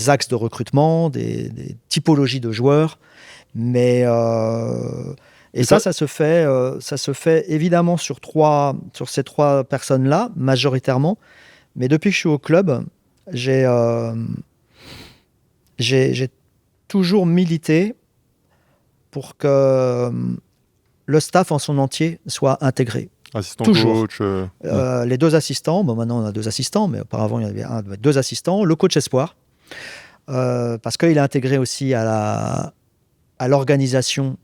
Speaker 1: axes de recrutement, des typologies de joueurs, mais ça se fait évidemment sur ces trois personnes-là, majoritairement. Mais depuis que je suis au club, j'ai toujours milité pour que le staff en son entier soit intégré.
Speaker 2: Assistant
Speaker 1: toujours.
Speaker 2: Coach.
Speaker 1: Les deux assistants, maintenant on a deux assistants, mais auparavant il y avait deux assistants. Le coach espoir, parce qu'il est intégré aussi à l'organisation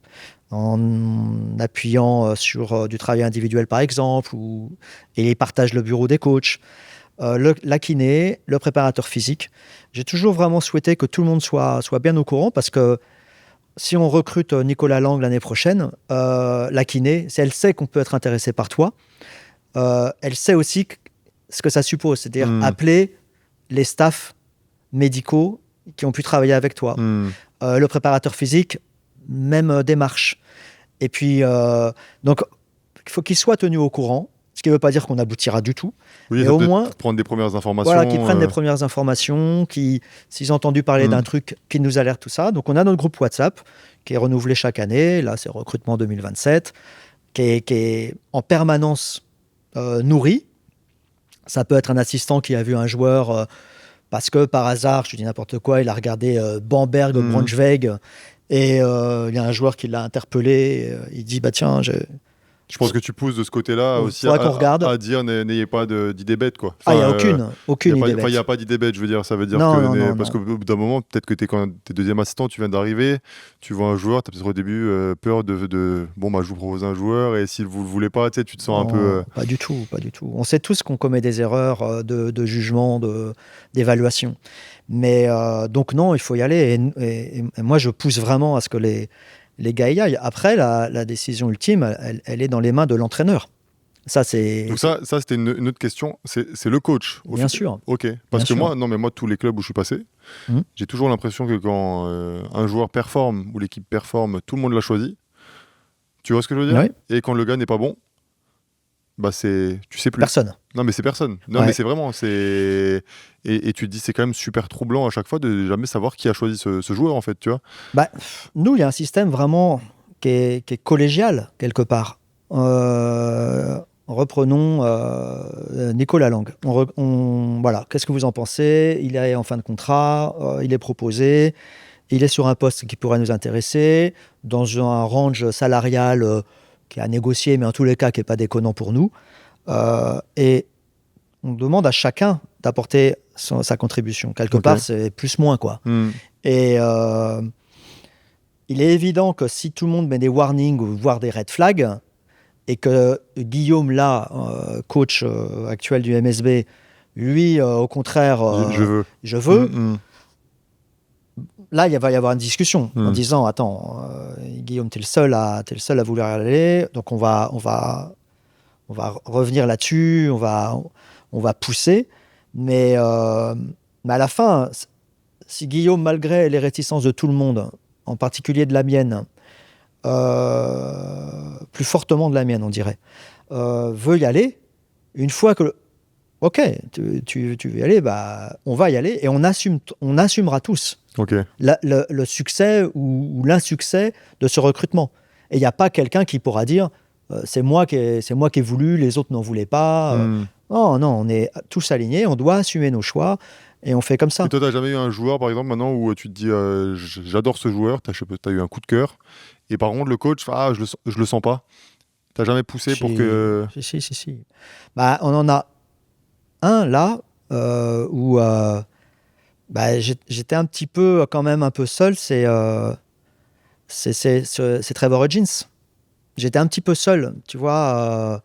Speaker 1: en appuyant sur du travail individuel par exemple, et il partage le bureau des coachs, la kiné, le préparateur physique. J'ai toujours vraiment souhaité que tout le monde soit bien au courant, parce que si on recrute Nicolas Lang l'année prochaine, la kiné, si elle sait qu'on peut être intéressé par toi, elle sait aussi ce que ça suppose, c'est-à-dire appeler les staffs médicaux qui ont pu travailler avec toi. Le préparateur physique, même démarche. Et puis, donc, il faut qu'il soit tenu au courant, ce qui ne veut pas dire qu'on aboutira du tout.
Speaker 2: Oui,
Speaker 1: mais au moins
Speaker 2: prendre des premières informations.
Speaker 1: Voilà, qu'ils prennent des premières informations, s'ils ont entendu parler d'un truc, qu'ils nous alertent, tout ça. Donc on a notre groupe WhatsApp qui est renouvelé chaque année. Là, c'est recrutement 2027, qui est en permanence nourri. Ça peut être un assistant qui a vu un joueur parce que par hasard, je dis n'importe quoi, il a regardé Bamberg, Braunschweig, et il y a un joueur qui l'a interpellé. Il dit tiens,
Speaker 2: je pense que tu pousses de ce côté-là aussi à dire n'ayez pas d'idées bêtes, quoi.
Speaker 1: Enfin, il n'y a aucune idée bête.
Speaker 2: Il n'y a pas d'idée bête, je veux dire. Ça veut dire parce qu'au bout d'un moment, peut-être que quand tu es deuxième assistant, tu viens d'arriver, tu vois un joueur, tu as peut-être au début peur de je vous propose un joueur, et si vous ne le voulez pas, tu te sens un peu...
Speaker 1: Pas du tout. On sait tous qu'on commet des erreurs de jugement, d'évaluation. Mais donc non, il faut y aller. Et moi, je pousse vraiment à ce que les gars y aillent. Après, la décision ultime, elle est dans les mains de l'entraîneur. Ça, c'est...
Speaker 2: Donc ça c'était une autre question. C'est le coach.
Speaker 1: Bien sûr.
Speaker 2: Ok. Parce
Speaker 1: Bien
Speaker 2: que
Speaker 1: sûr.
Speaker 2: moi, tous les clubs où je suis passé, j'ai toujours l'impression que quand un joueur performe ou l'équipe performe, tout le monde l'a choisi. Tu vois ce que je veux dire?
Speaker 1: Oui.
Speaker 2: Et quand le gars n'est pas bon, bah tu sais plus.
Speaker 1: Personne.
Speaker 2: Non mais c'est personne. Non
Speaker 1: Ouais.
Speaker 2: mais c'est vraiment, et tu te dis c'est quand même super troublant à chaque fois de jamais savoir qui a choisi ce joueur en fait, tu vois.
Speaker 1: Bah, nous, il y a un système vraiment qui est collégial, quelque part. Reprenons Nicolas Lang. Voilà. Qu'est-ce que vous en pensez? Il est en fin de contrat, il est proposé, il est sur un poste qui pourrait nous intéresser, dans un range salarial qui est à négocier, mais en tous les cas qui n'est pas déconnant pour nous. Et on demande à chacun d'apporter sa contribution. Quelque part, c'est plus-moins, quoi. Et il est évident que si tout le monde met des warnings ou voire des red flags, et que Guillaume, là, coach actuel du MSB, lui, au contraire, je veux. Là, il va y avoir une discussion en disant, attends, Guillaume, t'es le seul à vouloir y aller, donc on va revenir là-dessus, on va pousser, mais à la fin, si Guillaume, malgré les réticences de tout le monde, en particulier de la mienne, plus fortement de la mienne, on dirait, veut y aller, une fois que ok, tu veux y aller, bah, on va y aller et on assumera tous le succès ou l'insuccès de ce recrutement. Et il n'y a pas quelqu'un qui pourra dire c'est moi qui ai voulu, les autres n'en voulaient pas. Non, on est tous alignés, on doit assumer nos choix et on fait comme ça.
Speaker 2: Et toi, tu n'as jamais eu un joueur, par exemple, maintenant où tu te dis j'adore ce joueur, tu as eu un coup de cœur, et par contre, le coach, je le sens pas. Tu n'as jamais poussé pour que.
Speaker 1: Si. Bah, on en a un là où j'étais un petit peu, quand même un peu seul, c'est Trevor Hodgins. J'étais un petit peu seul, tu vois,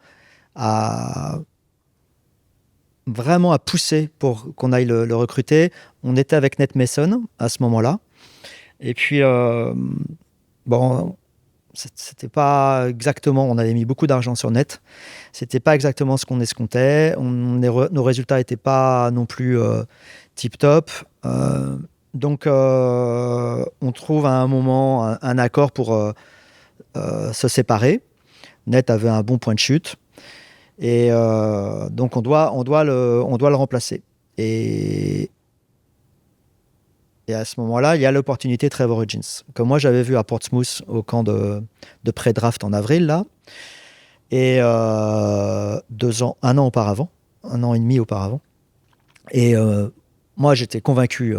Speaker 1: vraiment à pousser pour qu'on aille le recruter. On était avec Nate Mason à ce moment-là. Et puis, c'était pas exactement, on avait mis beaucoup d'argent sur Net. C'était pas exactement ce qu'on escomptait. Nos résultats n'étaient pas non plus tip-top. Donc, on trouve à un moment un accord pour se séparer. Net avait un bon point de chute. Et donc, on doit le remplacer. Et à ce moment-là, il y a l'opportunité Trevor Hodgins, que moi j'avais vu à Portsmouth au camp de pré-draft en avril, là. Et 1 an et demi auparavant. Et moi j'étais convaincu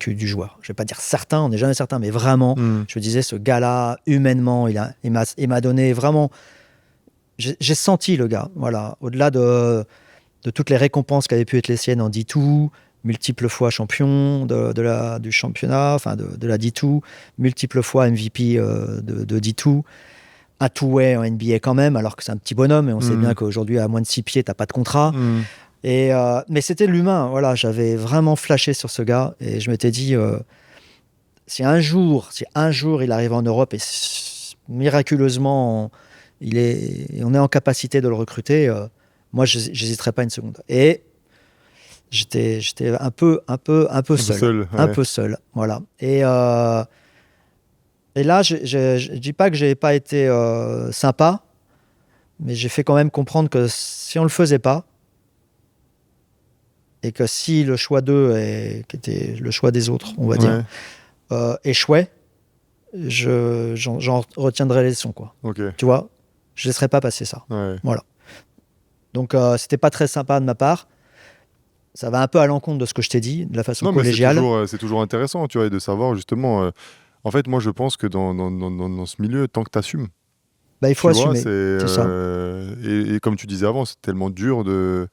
Speaker 1: du joueur. Je ne vais pas dire certain, on n'est jamais certain, mais vraiment, je me disais, ce gars-là, humainement, il m'a donné vraiment. J'ai senti le gars, voilà, au-delà de toutes les récompenses qui avaient pu être les siennes en D2, multiples fois champion du championnat, enfin de la D2, multiples fois MVP de D2, un two-way en NBA quand même, alors que c'est un petit bonhomme, et on sait bien qu'aujourd'hui, à moins de 6 pieds, t'as pas de contrat. Mais c'était l'humain, voilà, j'avais vraiment flashé sur ce gars, et je m'étais dit, si un jour il arrive en Europe, et miraculeusement, on est en capacité de le recruter, moi, j'hésiterais pas une seconde. Et j'étais un peu seul, un peu seul, voilà. Et là, je dis pas que j'ai pas été sympa, mais j'ai fait quand même comprendre que si on le faisait pas, et que si le choix d'eux, qui était le choix des autres, on va dire, échouait, j'en retiendrai les leçons, quoi. Tu vois, je laisserai pas passer ça. Voilà. Donc, c'était pas très sympa de ma part. Ça va un peu à l'encontre de ce que je t'ai dit, de la façon collégiale.
Speaker 2: C'est toujours intéressant, tu vois, de savoir justement. En fait, moi, je pense que dans ce milieu, tant que tu assumes,
Speaker 1: il faut assumer. C'est ça.
Speaker 2: Et comme tu disais avant, c'est tellement dur de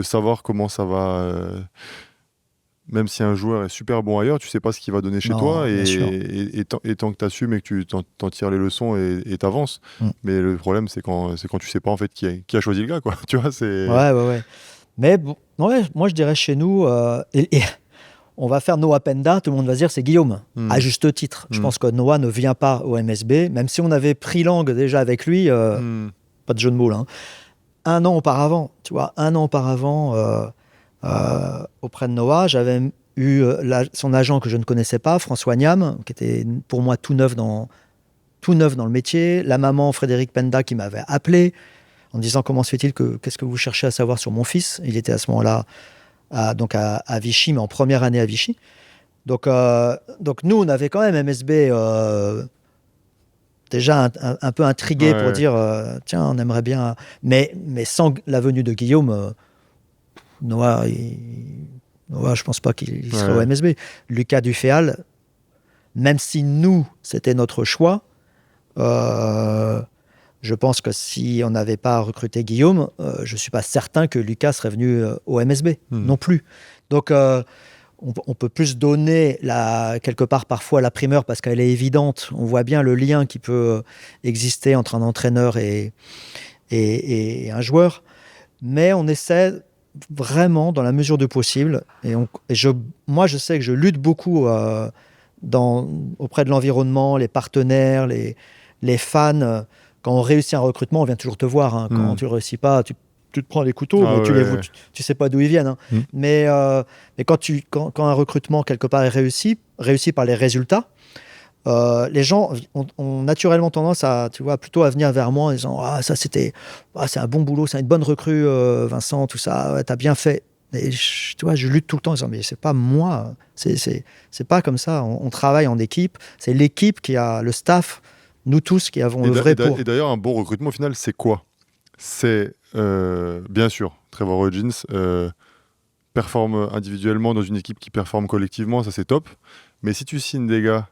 Speaker 2: savoir comment ça va. Même si un joueur est super bon ailleurs, tu sais pas ce qu'il va donner chez toi. Et tant que tu assumes et que tu t'en tires les leçons et t'avances. Mais le problème, c'est quand tu sais pas en fait qui a choisi le gars, quoi. Tu vois, c'est.
Speaker 1: Ouais. Mais bon, moi je dirais chez nous, et on va faire Noah Penda, tout le monde va se dire c'est Guillaume, à juste titre. Je pense que Noah ne vient pas au MSB, même si on avait pris langue déjà avec lui, pas de jeu de mots là. Hein. Un an auparavant, auprès de Noah, j'avais eu son agent que je ne connaissais pas, François Niam, qui était pour moi tout neuf dans le métier. La maman, Frédéric Penda, qui m'avait appelé en disant comment se fait-il qu'est-ce que vous cherchez à savoir sur mon fils. Il était à ce moment-là à Vichy, mais en première année à Vichy. Donc nous, on avait quand même MSB déjà un peu intrigué pour dire tiens, on aimerait bien. Mais sans la venue de Guillaume, Noah, je pense pas qu'il serait au MSB. Lucas Duféal, même si nous, c'était notre choix, je pense que si on n'avait pas recruté Guillaume, je suis pas certain que Lucas serait venu au MSB non plus. Donc on peut plus donner quelque part parfois la primeur parce qu'elle est évidente. On voit bien le lien qui peut exister entre un entraîneur et un joueur. Mais on essaie vraiment, dans la mesure du possible, moi je sais que je lutte beaucoup auprès de l'environnement, les partenaires, les fans. Quand on réussit un recrutement, on vient toujours te voir. Hein. Quand tu ne réussis pas, tu te prends les couteaux, mais tu sais pas d'où ils viennent. Hein. Mais quand un recrutement, quelque part, est réussi par les résultats, les gens ont naturellement tendance plutôt à venir vers moi en disant « c'est un bon boulot, c'est une bonne recrue, Vincent, tout ça, t'as bien fait. » Et je lutte tout le temps en disant « Mais c'est pas moi, c'est pas comme ça. On travaille en équipe, c'est l'équipe qui a le staff, nous tous qui avons œuvré pour. »
Speaker 2: Et d'ailleurs, un bon recrutement, au final, c'est quoi ? C'est, bien sûr, Trevor Hodgins performe individuellement dans une équipe qui performe collectivement, ça c'est top. Mais si tu signes des gars,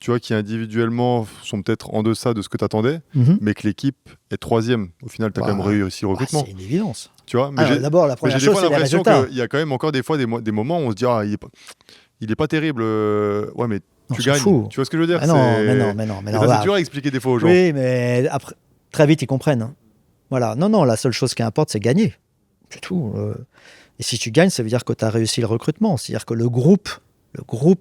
Speaker 2: tu vois, qui individuellement sont peut-être en deçà de ce que tu attendais, mais que l'équipe est troisième, au final, tu as quand même réussi le recrutement.
Speaker 1: C'est une évidence.
Speaker 2: Tu vois, mais
Speaker 1: d'abord, la première chose, c'est les résultats.
Speaker 2: Il y a quand même encore des fois des moments où on se dit il est pas terrible. Ouais, mais tu gagnes. Tu vois ce que je veux dire ?
Speaker 1: Mais non.
Speaker 2: C'est dur à expliquer des fois aux gens.
Speaker 1: Oui, mais après, très vite, ils comprennent. Hein. Voilà. Non, la seule chose qui importe, c'est gagner. C'est tout. Et si tu gagnes, ça veut dire que tu as réussi le recrutement. C'est-à-dire que le groupe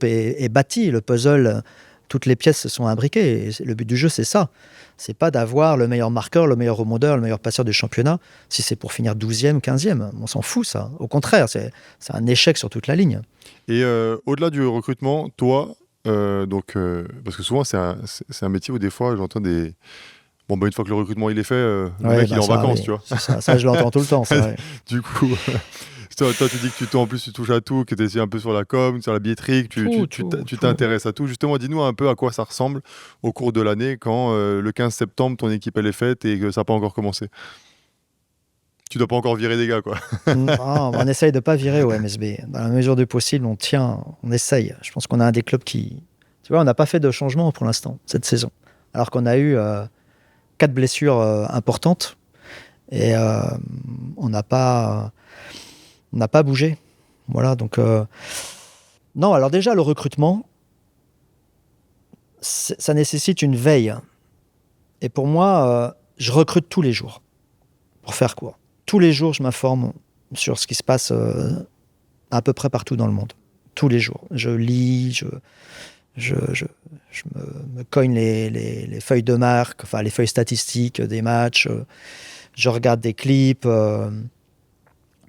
Speaker 1: est bâti. Le puzzle, toutes les pièces se sont imbriquées. Et le but du jeu, c'est ça. C'est pas d'avoir le meilleur marqueur, le meilleur rebondeur, le meilleur passeur du championnat. Si c'est pour finir 12e, 15e, on s'en fout, ça. Au contraire, c'est un échec sur toute la ligne.
Speaker 2: Et au-delà du recrutement, toi, parce que souvent, c'est un métier où des fois, j'entends des... Bon, une fois que le recrutement il est fait, le mec il est en vacances, tu vois.
Speaker 1: Ça, je l'entends tout le temps. Ça,
Speaker 2: Du coup, toi, tu dis que tu touches à tout, que tu es un peu sur la com, sur la billetterie, que tu t'intéresses à tout. Justement, dis-nous un peu à quoi ça ressemble au cours de l'année quand le 15 septembre, ton équipe elle est faite et que ça n'a pas encore commencé. Tu dois pas encore virer des gars, quoi.
Speaker 1: On essaye de pas virer au MSB. Dans la mesure du possible, on essaye. Je pense qu'on a un des clubs qui... Tu vois, on n'a pas fait de changement pour l'instant, cette saison. Alors qu'on a eu 4 blessures importantes et on n'a pas bougé. Voilà, donc... Non, alors déjà, le recrutement, ça nécessite une veille. Et pour moi, je recrute tous les jours. Pour faire quoi ? Tous les jours, je m'informe sur ce qui se passe à peu près partout dans le monde. Tous les jours. Je lis, je me cogne les feuilles de marque, enfin les feuilles statistiques des matchs. Je regarde des clips.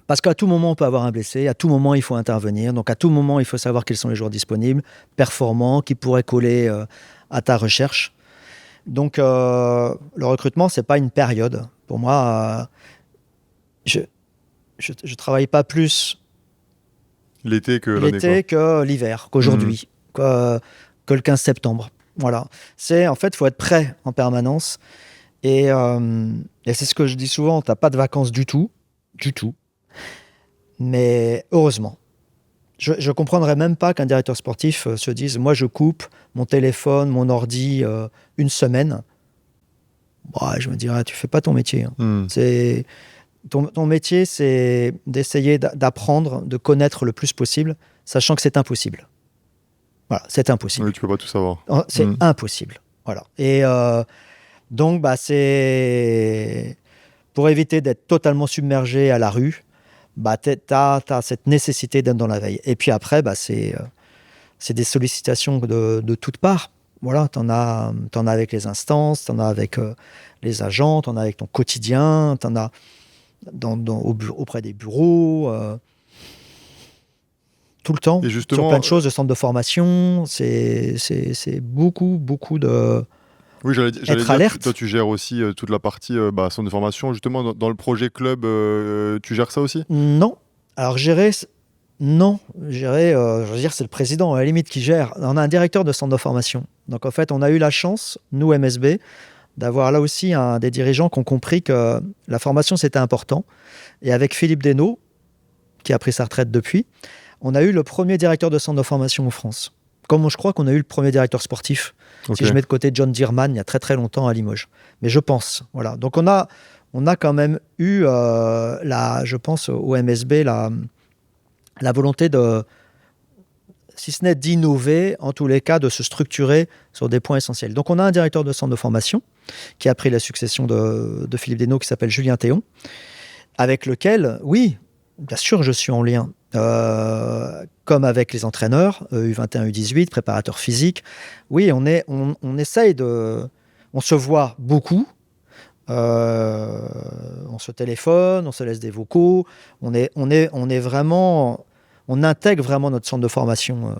Speaker 1: Parce qu'à tout moment, on peut avoir un blessé. À tout moment, il faut intervenir. Donc, à tout moment, il faut savoir quels sont les joueurs disponibles, performants, qui pourraient coller à ta recherche. Donc, le recrutement, c'est pas une période. Pour moi, je travaille pas plus
Speaker 2: l'été que
Speaker 1: l'hiver, qu'aujourd'hui, que le 15 septembre. Voilà. En fait, il faut être prêt en permanence. Et c'est ce que je dis souvent, tu n'as pas de vacances du tout. Du tout. Mais heureusement. Je ne comprendrais même pas qu'un directeur sportif se dise « Moi, je coupe mon téléphone, mon ordi une semaine. » Je me dirais « Tu fais pas ton métier. Hein. » Ton métier, c'est d'essayer d'apprendre, de connaître le plus possible, sachant que c'est impossible. Voilà, c'est impossible.
Speaker 2: Oui, tu peux pas tout savoir.
Speaker 1: C'est impossible. Voilà. Et donc, c'est pour éviter d'être totalement submergé à la rue, t'as cette nécessité d'être dans la veille. Et puis après, c'est des sollicitations de toutes parts. Voilà, t'en as avec les instances, t'en as avec les agents, t'en as avec ton quotidien, t'en as auprès des bureaux, tout le temps,
Speaker 2: Et
Speaker 1: sur plein
Speaker 2: justement,
Speaker 1: de choses, de centres de formation. C'est beaucoup, beaucoup de
Speaker 2: oui, j'allais
Speaker 1: être
Speaker 2: dire, toi,
Speaker 1: alerte.
Speaker 2: tu gères aussi toute la partie centre de formation. Justement, dans le projet club, tu gères ça aussi?
Speaker 1: Non. Alors, non. Gérer, je veux dire, c'est le président, à la limite, qui gère. On a un directeur de centre de formation. Donc, en fait, on a eu la chance, nous, MSB, d'avoir là aussi des dirigeants qui ont compris que la formation, c'était important. Et avec Philippe Desnaux, qui a pris sa retraite depuis, on a eu le premier directeur de centre de formation en France. Comme je crois qu'on a eu le premier directeur sportif,
Speaker 2: Ok.
Speaker 1: si je mets de côté John Dearman, il y a très très longtemps à Limoges. Mais je pense, voilà. Donc on a quand même eu, je pense, au MSB, la volonté de, si ce n'est d'innover, en tous les cas de se structurer sur des points essentiels. Donc on a un directeur de centre de formation qui a pris la succession de Philippe Desnaux, qui s'appelle Julien Théon, avec lequel, oui, bien sûr, je suis en lien. Comme avec les entraîneurs, U21, U18, préparateurs physiques. Oui, on essaye de... On se voit beaucoup. On se téléphone, on se laisse des vocaux. On est vraiment... On intègre vraiment notre centre de formation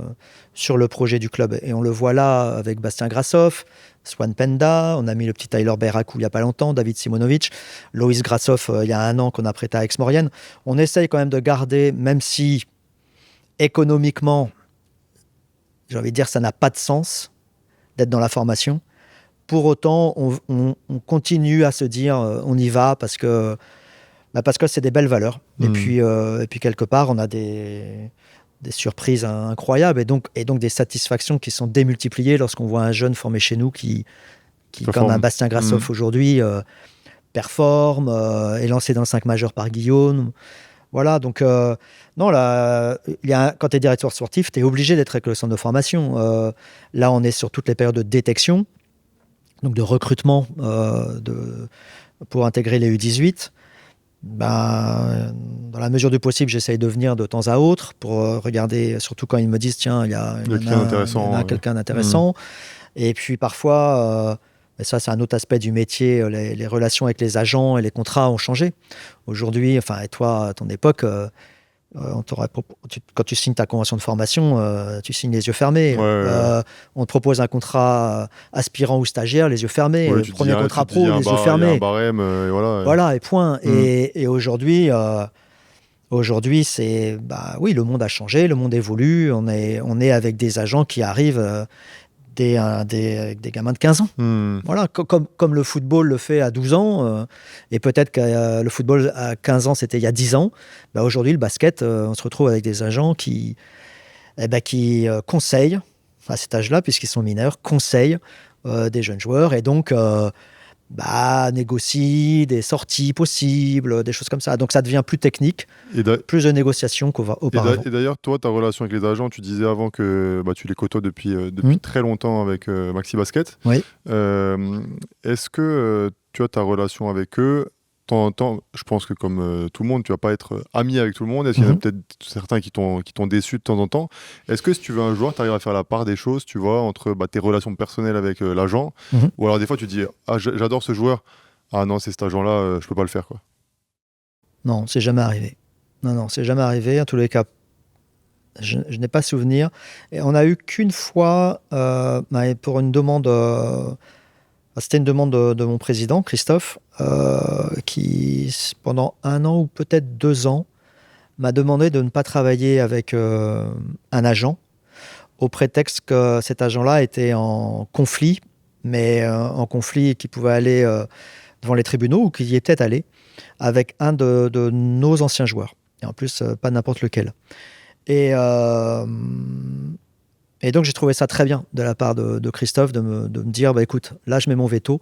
Speaker 1: sur le projet du club. Et on le voit là avec Bastien Grassoff, Swan Penda, on a mis le petit Tyler Berakou il n'y a pas longtemps, David Simonovic, Loïs Grassoff il y a 1 an qu'on a prêté à Aix-Maurienne. On essaye quand même de garder, même si économiquement, j'ai envie de dire, ça n'a pas de sens d'être dans la formation. Pour autant, on continue à se dire, on y va parce que c'est des belles valeurs. Et puis quelque part, on a des surprises incroyables et donc des satisfactions qui sont démultipliées lorsqu'on voit un jeune formé chez nous qui comme un Bastien Grassoff aujourd'hui, performe, est lancé dans le 5 majeur par Guillaume. Voilà, donc non, là, quand tu es directeur sportif, tu es obligé d'être avec le centre de formation. Là, on est sur toutes les périodes de détection, donc de recrutement pour intégrer les U18. Ben, dans la mesure du possible, j'essaye de venir de temps à autre pour regarder, surtout quand ils me disent tiens, il y a quelqu'un d'intéressant. Et puis parfois, mais ça c'est un autre aspect du métier, les relations avec les agents et les contrats ont changé. Aujourd'hui, enfin, et toi, à ton époque, quand tu signes ta convention de formation, tu signes les yeux fermés.
Speaker 2: Ouais.
Speaker 1: On te propose un contrat aspirant ou stagiaire, les yeux fermés.
Speaker 2: Ouais,
Speaker 1: Premier contrat
Speaker 2: tu te dis,
Speaker 1: pro, les yeux
Speaker 2: il y a un
Speaker 1: fermés.
Speaker 2: barème, et voilà.
Speaker 1: Voilà, et point. Et aujourd'hui, c'est, oui, le monde a changé, le monde évolue. On est avec des agents qui arrivent avec des gamins de 15 ans. Voilà, comme le football le fait à 12 ans, et peut-être que le football à 15 ans, c'était il y a 10 ans. Aujourd'hui, le basket, on se retrouve avec des agents qui conseillent, à cet âge-là, puisqu'ils sont mineurs, conseillent des jeunes joueurs, et donc négocie des sorties possibles, des choses comme ça. Donc ça devient plus technique, plus de négociations qu'auparavant.
Speaker 2: Et d'ailleurs, toi, ta relation avec les agents, tu disais avant que tu les côtoies depuis très longtemps avec Maxi Basket.
Speaker 1: Oui.
Speaker 2: Est-ce que tu as ta relation avec eux? De temps en temps, je pense que comme tout le monde, tu vas pas être ami avec tout le monde. Est-ce qu'il y en a peut-être certains qui t'ont déçu de temps en temps? Est-ce que si tu veux un joueur, tu arrives à faire la part des choses, tu vois, entre tes relations personnelles avec l'agent, ou alors des fois tu te dis ah j'adore ce joueur, ah non c'est cet agent-là, je peux pas le faire quoi.
Speaker 1: Non, c'est jamais arrivé. Non, c'est jamais arrivé. En tous les cas, je n'ai pas souvenir. Et on a eu qu'une fois pour une demande. C'était une demande de mon président, Christophe, qui, pendant 1 an ou peut-être 2 ans, m'a demandé de ne pas travailler avec un agent, au prétexte que cet agent-là était en conflit, mais en conflit qui pouvait aller devant les tribunaux, ou qui y était allé, avec un de nos anciens joueurs. Et en plus, pas n'importe lequel. Et donc, j'ai trouvé ça très bien de la part de Christophe de me dire écoute, là, je mets mon veto.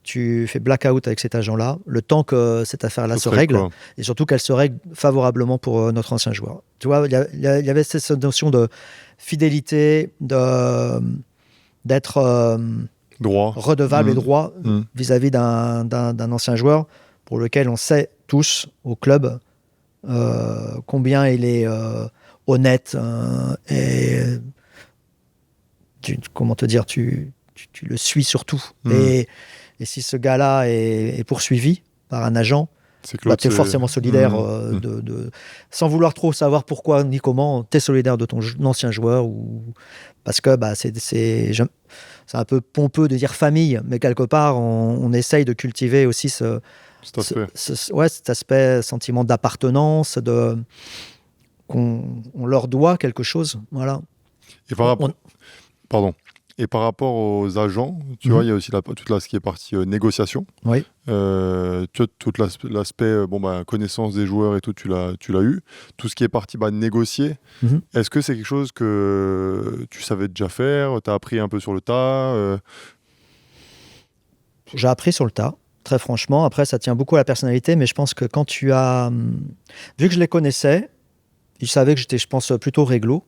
Speaker 1: Tu fais blackout avec cet agent-là, le temps que cette affaire-là se règle, quoi. Et surtout qu'elle se règle favorablement pour notre ancien joueur. Tu vois, il y avait cette notion de fidélité, d'être redevable et droit vis-à-vis d'un ancien joueur pour lequel on sait tous au club combien il est honnête et comment te dire, tu le suis surtout.
Speaker 2: Mmh.
Speaker 1: Et si ce gars-là est poursuivi par un agent,
Speaker 2: C'est que l'autre,
Speaker 1: tu es forcément solidaire,
Speaker 2: Mmh.
Speaker 1: sans vouloir trop savoir pourquoi ni comment, tu es solidaire de ton ancien joueur. Parce que c'est un peu pompeux de dire famille, mais quelque part, on essaye de cultiver aussi cet aspect sentiment d'appartenance, qu'on leur doit quelque chose. Voilà.
Speaker 2: Et par rapport, pardon. Et par rapport aux agents, tu vois, il y a aussi ce qui est partie négociation.
Speaker 1: Oui.
Speaker 2: Tu vois, tout l'aspect connaissance des joueurs et tout, tu l'as eu. Tout ce qui est parti négocier, est-ce que c'est quelque chose que tu savais déjà faire? Tu as appris un peu sur le tas?
Speaker 1: J'ai appris sur le tas, très franchement. Après, ça tient beaucoup à la personnalité, mais je pense que quand tu as... Vu que je les connaissais, ils savaient que j'étais, je pense, plutôt réglo.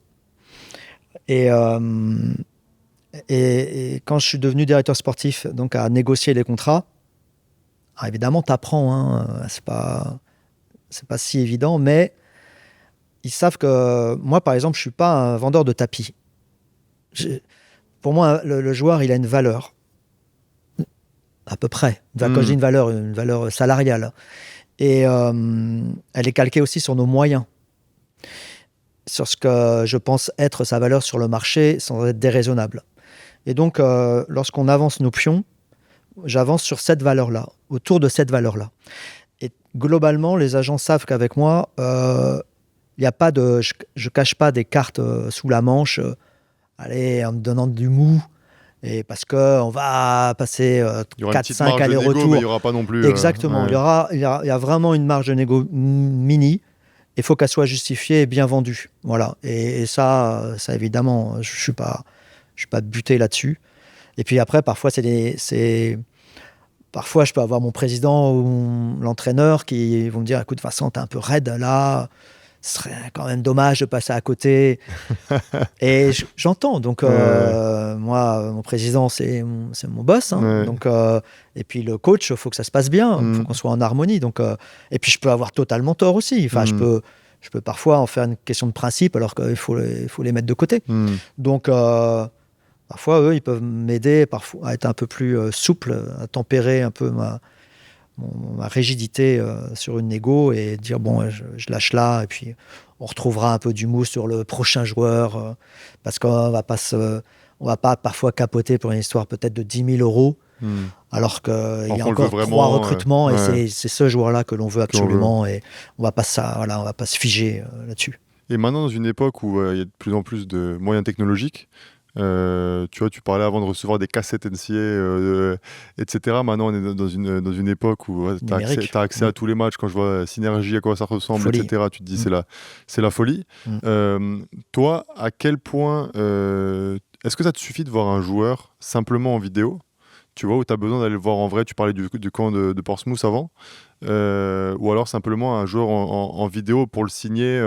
Speaker 1: Et quand je suis devenu directeur sportif, donc à négocier les contrats, évidemment, tu apprends. Hein, c'est pas si évident, mais ils savent que moi, par exemple, je suis pas un vendeur de tapis. Pour moi, le joueur, il a une valeur. À peu près. Quand je dis une valeur salariale. Et elle est calquée aussi sur nos moyens. Sur ce que je pense être sa valeur sur le marché sans être déraisonnable. Et donc, lorsqu'on avance nos pions, j'avance sur cette valeur-là, autour de cette valeur-là. Et globalement, les agents savent qu'avec moi, il y a pas de, je cache pas des cartes sous la manche, allez, en me donnant du mou, et parce qu'on va passer 4-5 allers-retours.
Speaker 2: Mais il n'y aura pas non plus...
Speaker 1: Exactement, il y a vraiment une marge de négo mini. Il faut qu'elle soit justifiée et bien vendue. Voilà. Et ça évidemment, je suis pas buté là-dessus. Et puis après, parfois, parfois, je peux avoir mon président ou l'entraîneur qui vont me dire, écoute, Vincent, t'es un peu raide là. Ce serait quand même dommage de passer à côté. Et j'entends. Donc, moi, mon président, c'est mon boss. Hein.
Speaker 2: Ouais.
Speaker 1: Donc, et puis le coach, il faut que ça se passe bien. Il faut qu'on soit en harmonie. Donc, et puis, je peux avoir totalement tort aussi. Enfin, je peux parfois en faire une question de principe alors qu'il faut les mettre de côté. Donc, parfois, eux, ils peuvent m'aider parfois à être un peu plus souple, à tempérer un peu ma rigidité sur une négo et dire bon, je lâche là et puis on retrouvera un peu du mou sur le prochain joueur parce qu'on va pas parfois capoter pour une histoire peut-être de 10 000 euros alors qu'il y a encore 3 recrutements et c'est ce joueur-là que l'on veut absolument et on va pas se figer là-dessus.
Speaker 2: Et maintenant, dans une époque où il y a de plus en plus de moyens technologiques, tu vois, tu parlais avant de recevoir des cassettes NCA, etc. Maintenant, on est dans une époque où tu as accès à tous les matchs. Quand je vois Synergie, à quoi ça ressemble, folie. Etc., tu te dis c'est la folie. Toi, à quel point est-ce que ça te suffit de voir un joueur simplement en vidéo, tu vois, où tu as besoin d'aller le voir en vrai? Tu parlais du camp de Portsmouth avant, ou alors simplement un joueur en vidéo pour le signer,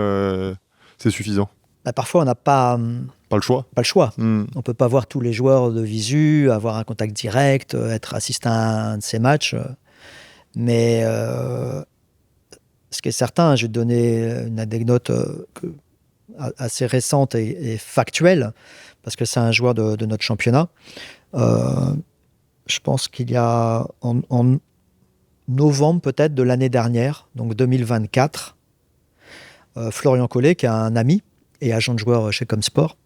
Speaker 2: c'est suffisant?
Speaker 1: Parfois, on n'a pas
Speaker 2: le choix.
Speaker 1: Pas le choix. On peut pas voir tous les joueurs de visu, avoir un contact direct, être assistant à un de ces matchs. Mais ce qui est certain, je vais te donner une anecdote assez récente et factuelle, parce que c'est un joueur de notre championnat. Je pense qu'il y a en novembre peut-être de l'année dernière, donc 2024, Florian Collet, qui est un ami et agent de joueur chez Comsport,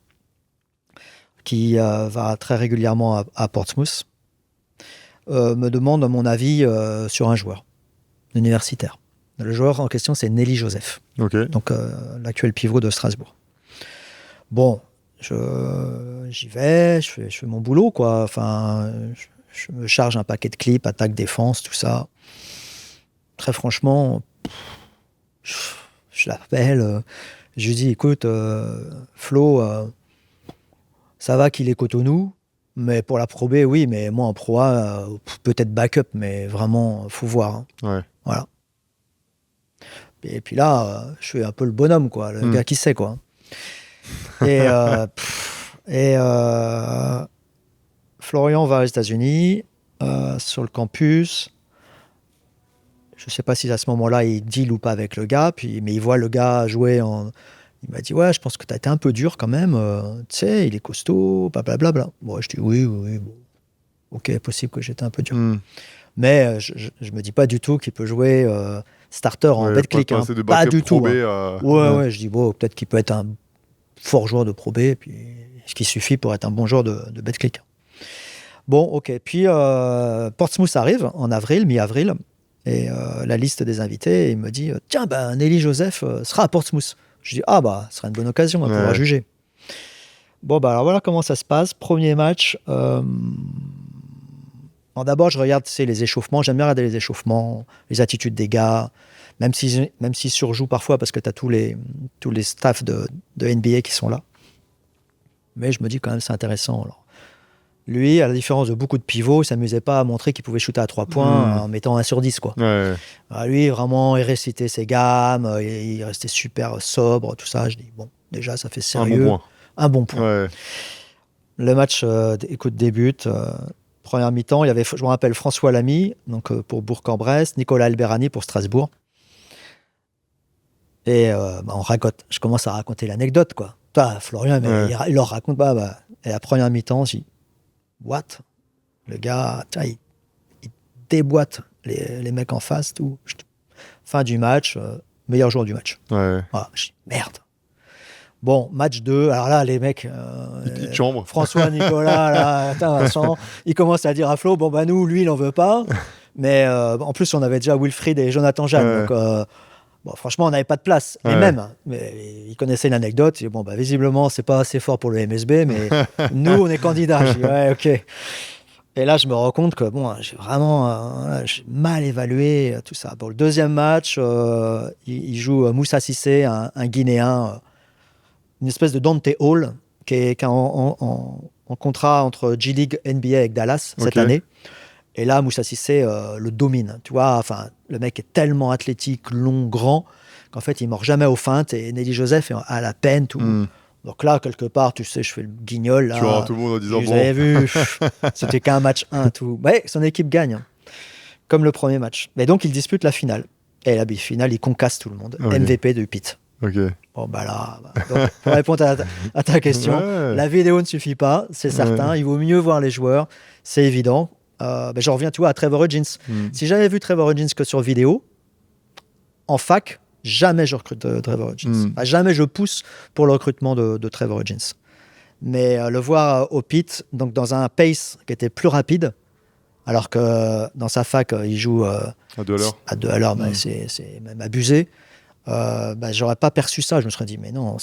Speaker 1: qui va très régulièrement à Portsmouth, me demande mon avis sur un joueur universitaire. Le joueur en question, c'est Nelly Joseph, donc l'actuel pivot de Strasbourg. Bon, j'y vais, je fais mon boulot, quoi. Enfin, je me charge un paquet de clips, attaque, défense, tout ça. Très franchement, je l'appelle, je lui dis, écoute, Flo, ça va qu'il est Cotonou, mais pour la Pro B, oui, mais moi en Pro A, peut-être backup, mais vraiment, faut voir. Hein.
Speaker 2: Ouais.
Speaker 1: Voilà. Et puis là, je suis un peu le bonhomme, quoi, le gars qui sait, quoi. Et Florian va aux États-Unis, sur le campus. Je ne sais pas si à ce moment-là, il deal ou pas avec le gars, mais il voit le gars jouer Il m'a dit, ouais, je pense que tu as été un peu dur quand même. Tu sais, il est costaud, blablabla. Bon, je dis, oui, bon. Ok, possible que j'étais un peu dur. Mais je me dis pas du tout qu'il peut jouer starter en Betclic.
Speaker 2: Pas, de
Speaker 1: pas du tout.
Speaker 2: Ouais,
Speaker 1: je dis, bon, peut-être qu'il peut être un fort joueur de Pro B, puis ce qui suffit pour être un bon joueur de Betclic. Bon, ok. Puis Portsmouth arrive en avril, mi-avril, et la liste des invités, il me dit, tiens, Nelly Joseph sera à Portsmouth. Je dis, ce sera une bonne occasion, on va pouvoir juger. Bon, alors voilà comment ça se passe. Premier match. D'abord, je regarde les échauffements. J'aime bien regarder les échauffements, les attitudes des gars, même s'ils surjouent parfois parce que tu as tous les staffs de NBA qui sont là. Mais je me dis quand même c'est intéressant. Alors, lui, à la différence de beaucoup de pivots, il ne s'amusait pas à montrer qu'il pouvait shooter à 3 points en mettant 1 sur 10. Quoi. Alors, lui, vraiment, il récitait ses gammes, il restait super sobre, tout ça. Je dis, bon, déjà, ça fait sérieux. Un bon point. Le match débute. Première mi-temps, il y avait, je me rappelle, François Lamy donc, pour Bourg-en-Bresse, Nicolas Alberani pour Strasbourg. Et on raconte. Je commence à raconter l'anecdote, quoi. Florian, mais il leur raconte pas. Et la première mi-temps, je dis, what? Le gars, il déboîte les mecs en face. Tout. Fin du match, meilleur joueur du match.
Speaker 2: Voilà,
Speaker 1: je dis, merde. Bon, match 2, alors là, les mecs, François, Nicolas, là, Vincent, ils commencent à dire à Flo, nous, lui, il n'en veut pas. Mais en plus, on avait déjà Wilfried et Jonathan Jeanne. Donc, franchement, on n'avait pas de place. Et même, mais ils connaissaient l'anecdote. Et visiblement, c'est pas assez fort pour le MSB, mais nous, on est candidats. Je dis, ouais, ok. Et là, je me rends compte que j'ai vraiment j'ai mal évalué tout ça. Bon, le deuxième match, il joue Moussa Cissé, un Guinéen, une espèce de Dante Hall qui est en contrat entre G-League NBA avec Dallas cette année. Et là, Moussa Cissé le domine. Tu vois, le mec est tellement athlétique, long, grand, qu'en fait, il ne mord jamais aux feintes. Et Nelly Joseph est à la peine. Tout. Donc là, quelque part, tu sais, je fais le guignol. Là,
Speaker 2: tu vois tout le monde en disant,
Speaker 1: vous avez vu, c'était qu'un match 1. Tout. Mais son équipe gagne, comme le premier match. Mais donc, il dispute la finale. Et la finale, il concasse tout le monde. MVP de Pitt. Bon, donc, pour répondre à ta question, la vidéo ne suffit pas, c'est certain. Il vaut mieux voir les joueurs, c'est évident. J'en reviens à Trevor Huggins. Si j'avais vu Trevor Huggins que sur vidéo, en fac, jamais je recrute Trevor Huggins. Jamais je pousse pour le recrutement de Trevor Huggins. Mais le voir au Pitt, donc dans un pace qui était plus rapide, alors que dans sa fac, il joue à
Speaker 2: 2 à l'heure.
Speaker 1: 2 à l'heure, c'est même abusé. J'aurais pas perçu ça. Je me serais dit, mais non,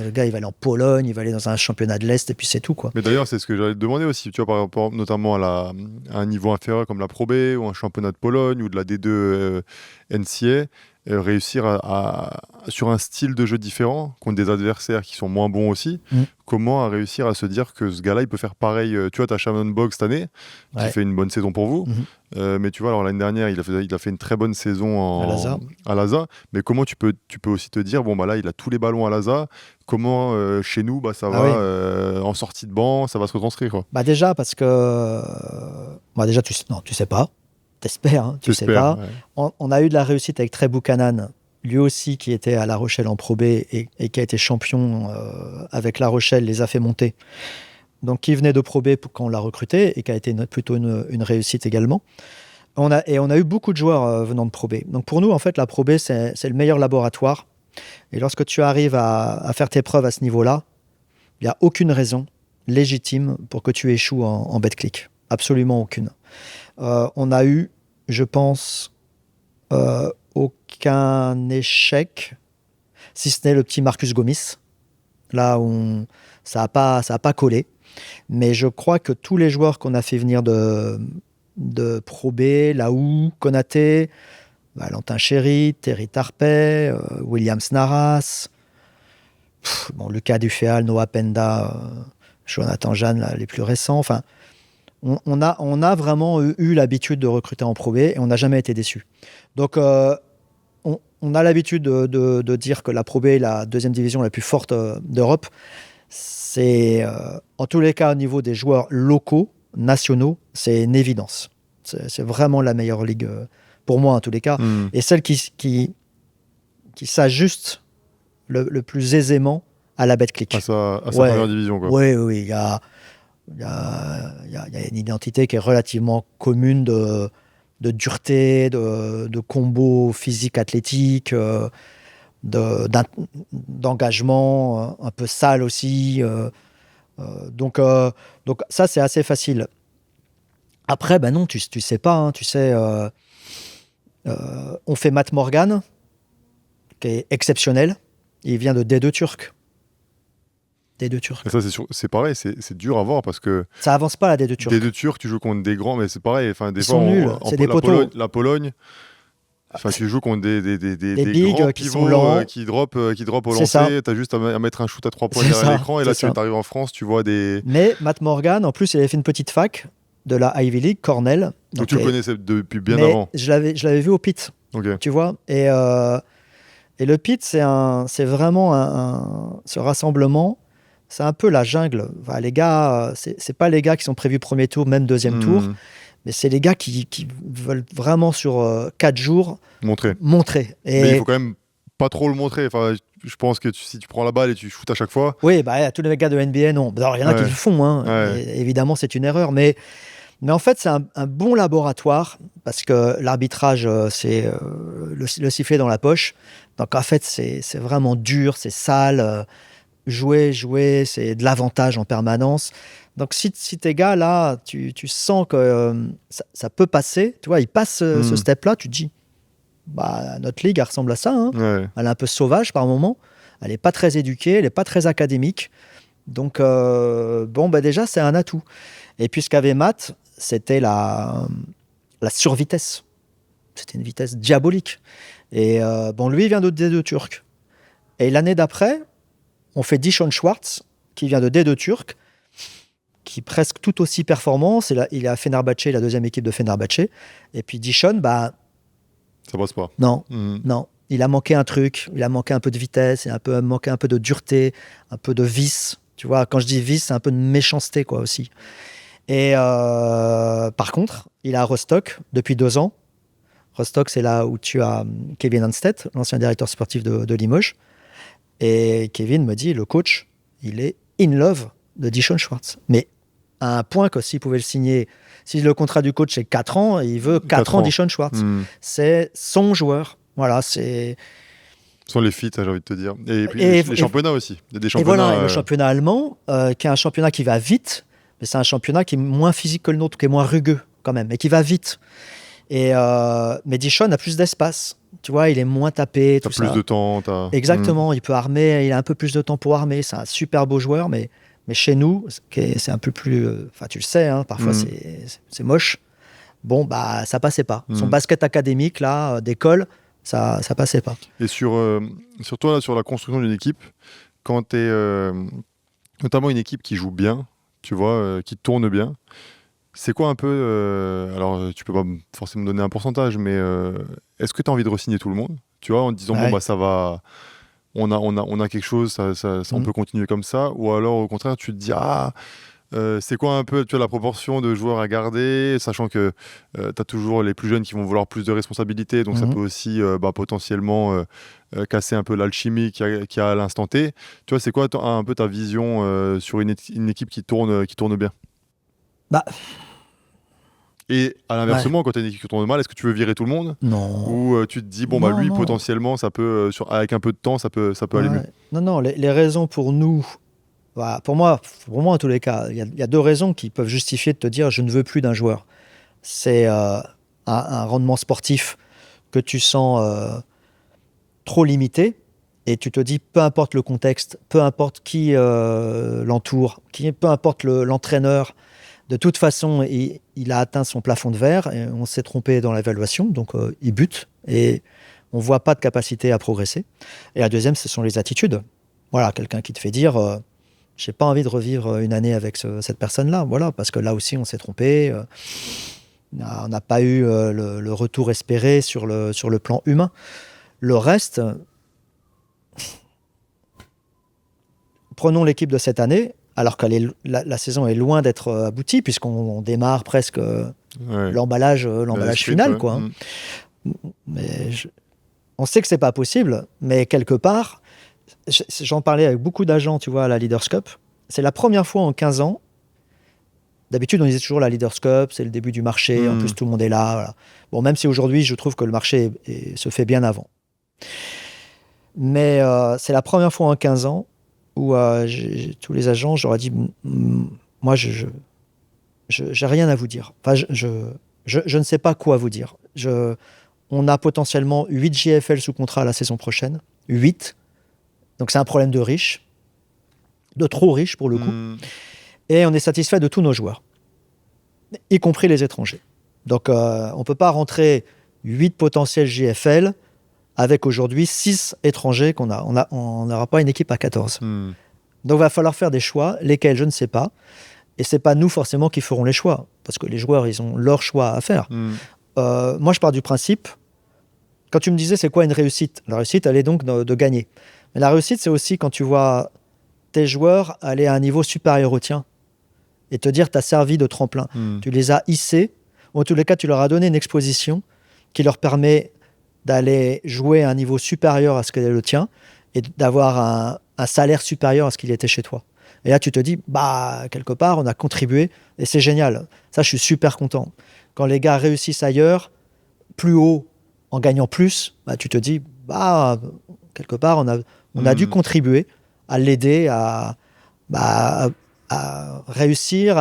Speaker 1: le gars, il va aller en Pologne, il va aller dans un championnat de l'Est, et puis c'est tout, quoi.
Speaker 2: Mais d'ailleurs, c'est ce que j'allais te demander aussi, tu vois, par rapport notamment à un niveau inférieur comme la Pro B ou un championnat de Pologne ou de la D2 NCA, réussir sur un style de jeu différent, contre des adversaires qui sont moins bons aussi, comment réussir à se dire que ce gars-là, il peut faire pareil. Tu vois, tu as Shannon Boggs cette année, qui fait une bonne saison pour vous. Mais tu vois, alors l'année dernière, il a fait une très bonne saison à Laza. Mais comment tu peux aussi te dire, là, il a tous les ballons à Laza. Comment, chez nous, ça va, en sortie de banc, ça va se retranscrire, quoi.
Speaker 1: Déjà, parce que... déjà, tu sais pas. T'espères, hein, tu sais pas. Ouais. On a eu de la réussite avec Trey Buchanan, lui aussi qui était à La Rochelle en Pro B et qui a été champion avec La Rochelle, les a fait monter. Donc qui venait de Pro B quand on l'a recruté et qui a été plutôt une réussite également. On a eu beaucoup de joueurs venant de Pro B. Donc pour nous, en fait, la Pro B, c'est le meilleur laboratoire. Et lorsque tu arrives à faire tes preuves à ce niveau-là, il n'y a aucune raison légitime pour que tu échoues en Betclic. Absolument aucune. On a eu, je pense, aucun échec, si ce n'est le petit Marcus Gomis, là où ça n'a pas collé. Mais je crois que tous les joueurs qu'on a fait venir de Pro B, Laou, Konaté, Valentin Chéry, Terry Tarpey, William Snaras, Lucas Duféal, Noah Penda, Jonathan Jeanne, là, les plus récents. Enfin, on a vraiment eu l'habitude de recruter en Pro B et on n'a jamais été déçus. Donc, on a l'habitude de dire que la Pro B est la deuxième division la plus forte d'Europe. C'est, en tous les cas, au niveau des joueurs locaux, nationaux, c'est une évidence. C'est vraiment la meilleure ligue, pour moi, en tous les cas. Et celle qui s'ajuste le plus aisément à la Betclic.
Speaker 2: À sa
Speaker 1: Ouais.
Speaker 2: première division, quoi.
Speaker 1: Oui, oui, il y a une identité qui est relativement commune de dureté, de combos physiques athlétiques, d'engagement un peu sale aussi. Donc ça, c'est assez facile. Après, ben non, tu sais pas. Hein, tu sais, on fait Matt Morgan, qui est exceptionnel. Il vient de D2 turc. D2 turc.
Speaker 2: Et ça, c'est pareil, c'est dur à voir parce que
Speaker 1: Ça avance pas la D2 turc.
Speaker 2: D2 turc, tu joues contre des grands, mais c'est pareil. Enfin, des
Speaker 1: Ils
Speaker 2: fois,
Speaker 1: sont nuls, c'est des poteaux.
Speaker 2: La Pologne. Enfin, tu joues contre des
Speaker 1: bigs
Speaker 2: grands
Speaker 1: qui
Speaker 2: pivots
Speaker 1: sont lents.
Speaker 2: qui drop au
Speaker 1: C'est ça.
Speaker 2: lancer. Tu as juste à mettre un shoot à 3 points
Speaker 1: C'est
Speaker 2: derrière
Speaker 1: ça,
Speaker 2: l'écran. Et
Speaker 1: c'est
Speaker 2: là,
Speaker 1: ça.
Speaker 2: tu arrives en France, tu vois des.
Speaker 1: Mais Matt Morgan, en plus, il avait fait une petite fac de la Ivy League, Cornell.
Speaker 2: Donc tu le connaissais depuis bien
Speaker 1: mais
Speaker 2: avant.
Speaker 1: Je l'avais vu au pit,
Speaker 2: Ok.
Speaker 1: tu vois. Et le pit, c'est vraiment ce rassemblement. C'est un peu la jungle. Enfin, les gars, c'est pas les gars qui sont prévus premier tour, même deuxième tour. Mais c'est les gars qui veulent vraiment sur 4 jours montrer. Et
Speaker 2: mais il faut quand même pas trop le montrer. Enfin, je pense que si tu prends la balle et tu shootes à chaque fois.
Speaker 1: Oui, bah, tous les gars de NBA, non. Alors, il y en a qui le font. Hein.
Speaker 2: Ouais.
Speaker 1: Et, évidemment, c'est une erreur. Mais en fait, c'est un bon laboratoire parce que l'arbitrage, c'est le sifflet dans la poche. Donc, en fait, c'est vraiment dur, c'est sale. Jouer, c'est de l'avantage en permanence. Donc, si tes gars, là, tu sens que ça peut passer, tu vois, ils passent ce step-là, tu te dis, bah, notre ligue, elle ressemble à ça. Hein.
Speaker 2: Ouais.
Speaker 1: Elle est un peu sauvage par moment. Elle n'est pas très éduquée, elle n'est pas très académique. Donc, déjà, c'est un atout. Et puis, ce qu'avait Matt, c'était la survitesse. C'était une vitesse diabolique. Et lui, il vient de D2 turc. Et l'année d'après, on fait Dishon Schwartz, qui vient de D2 turc, qui est presque tout aussi performant. Il est à Fenerbahçe, la deuxième équipe de Fenerbahçe. Et puis Dishon,
Speaker 2: ça passe pas.
Speaker 1: Non. Il a manqué un truc. Il a manqué un peu de vitesse, manqué un peu de dureté, un peu de vice. Tu vois, quand je dis vice, c'est un peu de méchanceté, quoi, aussi. Et par contre, il est à Rostock depuis 2 ans. Rostock, c'est là où tu as Kevin Hanstedt, l'ancien directeur sportif de Limoges. Et Kevin me dit, le coach, il est in love de Dishon Schwartz. Mais à un point que s'il pouvait le signer, si le contrat du coach c'est 4 ans, il veut 4 ans Dishon Schwartz. C'est son joueur. Voilà, c'est...
Speaker 2: Ce sont les feats, j'ai envie de te dire. Et puis les championnats aussi. Il y a des championnats,
Speaker 1: et voilà, le championnat allemand, qui est un championnat qui va vite, mais c'est un championnat qui est moins physique que le nôtre, qui est moins rugueux quand même, et qui va vite. Mais Dishon a plus d'espace. Tu vois, il est moins tapé.
Speaker 2: T'as plus de temps.
Speaker 1: Exactement, il peut armer, il a un peu plus de temps pour armer. C'est un super beau joueur, mais chez nous, c'est un peu plus... Enfin, tu le sais, hein, parfois c'est moche. Bon, bah, ça passait pas. Son basket académique, là, d'école, ça passait pas.
Speaker 2: Et sur toi, là, sur la construction d'une équipe, quand tu es notamment une équipe qui joue bien, tu vois, qui tourne bien, c'est quoi un peu... alors, tu peux pas forcément donner un pourcentage, mais est-ce que tu as envie de re-signer tout le monde? Tu vois, en te disant, bon, bah, ça va... On a quelque chose, on peut continuer comme ça. Ou alors, au contraire, tu te dis, c'est quoi un peu, tu vois, la proportion de joueurs à garder, sachant que tu as toujours les plus jeunes qui vont vouloir plus de responsabilités, donc ça peut aussi potentiellement casser un peu l'alchimie qu'il y a à l'instant T. Tu vois, c'est quoi un peu ta vision sur une équipe qui tourne bien?
Speaker 1: Bah...
Speaker 2: Et à l'inversement, quand tu as une équipe qui tourne mal, est-ce que tu veux virer tout le monde?
Speaker 1: Non.
Speaker 2: Ou tu te dis, bon, lui, potentiellement, ça peut, avec un peu de temps, ça peut aller mieux? Non,
Speaker 1: les raisons pour nous... Voilà, pour moi, en tous les cas, il y a 2 raisons qui peuvent justifier de te dire je ne veux plus d'un joueur. C'est un rendement sportif que tu sens trop limité et tu te dis peu importe le contexte, peu importe qui l'entoure, peu importe l'entraîneur, de toute façon, il a atteint son plafond de verre et on s'est trompé dans l'évaluation, donc il bute et on ne voit pas de capacité à progresser. Et la deuxième, ce sont les attitudes. Voilà, quelqu'un qui te fait dire... j'ai pas envie de revivre une année avec cette personne-là, voilà, parce que là aussi on s'est trompé, on n'a pas eu le retour espéré sur le plan humain. Le reste, prenons l'équipe de cette année, alors que la saison est loin d'être aboutie, puisqu'on démarre presque l'emballage final, quoi. Mais on sait que c'est pas possible, mais quelque part, j'en parlais avec beaucoup d'agents, tu vois, à la Leaders Cup. C'est la première fois en 15 ans. D'habitude, on disait toujours la Leaders Cup, c'est le début du marché. En plus, tout le monde est là. Voilà. Bon, même si aujourd'hui, je trouve que le marché se fait bien avant. Mais c'est la première fois en 15 ans où tous les agents, j'aurais dit, moi, je n'ai rien à vous dire. Enfin, je ne sais pas quoi vous dire. On a potentiellement 8 JFL sous contrat la saison prochaine. 8. Donc, c'est un problème de riches. De trop riches, pour le coup. Et on est satisfait de tous nos joueurs, y compris les étrangers. Donc, on ne peut pas rentrer 8 potentiels JFL avec aujourd'hui 6 étrangers qu'on a. On n'aura pas une équipe à 14. Donc, il va falloir faire des choix, lesquels je ne sais pas. Et ce n'est pas nous forcément qui ferons les choix, parce que les joueurs, ils ont leur choix à faire. Moi, je pars du principe, quand tu me disais c'est quoi une réussite, la réussite, elle est donc de gagner. Mais la réussite, c'est aussi quand tu vois tes joueurs aller à un niveau supérieur au tien et te dire tu as servi de tremplin. Tu les as hissés, ou en tous les cas, tu leur as donné une exposition qui leur permet d'aller jouer à un niveau supérieur à ce qu'est le tien et d'avoir un salaire supérieur à ce qu'il était chez toi. Et là, tu te dis, quelque part, on a contribué et c'est génial. Ça, je suis super content. Quand les gars réussissent ailleurs, plus haut, en gagnant plus, tu te dis, quelque part, on a dû contribuer à l'aider à réussir,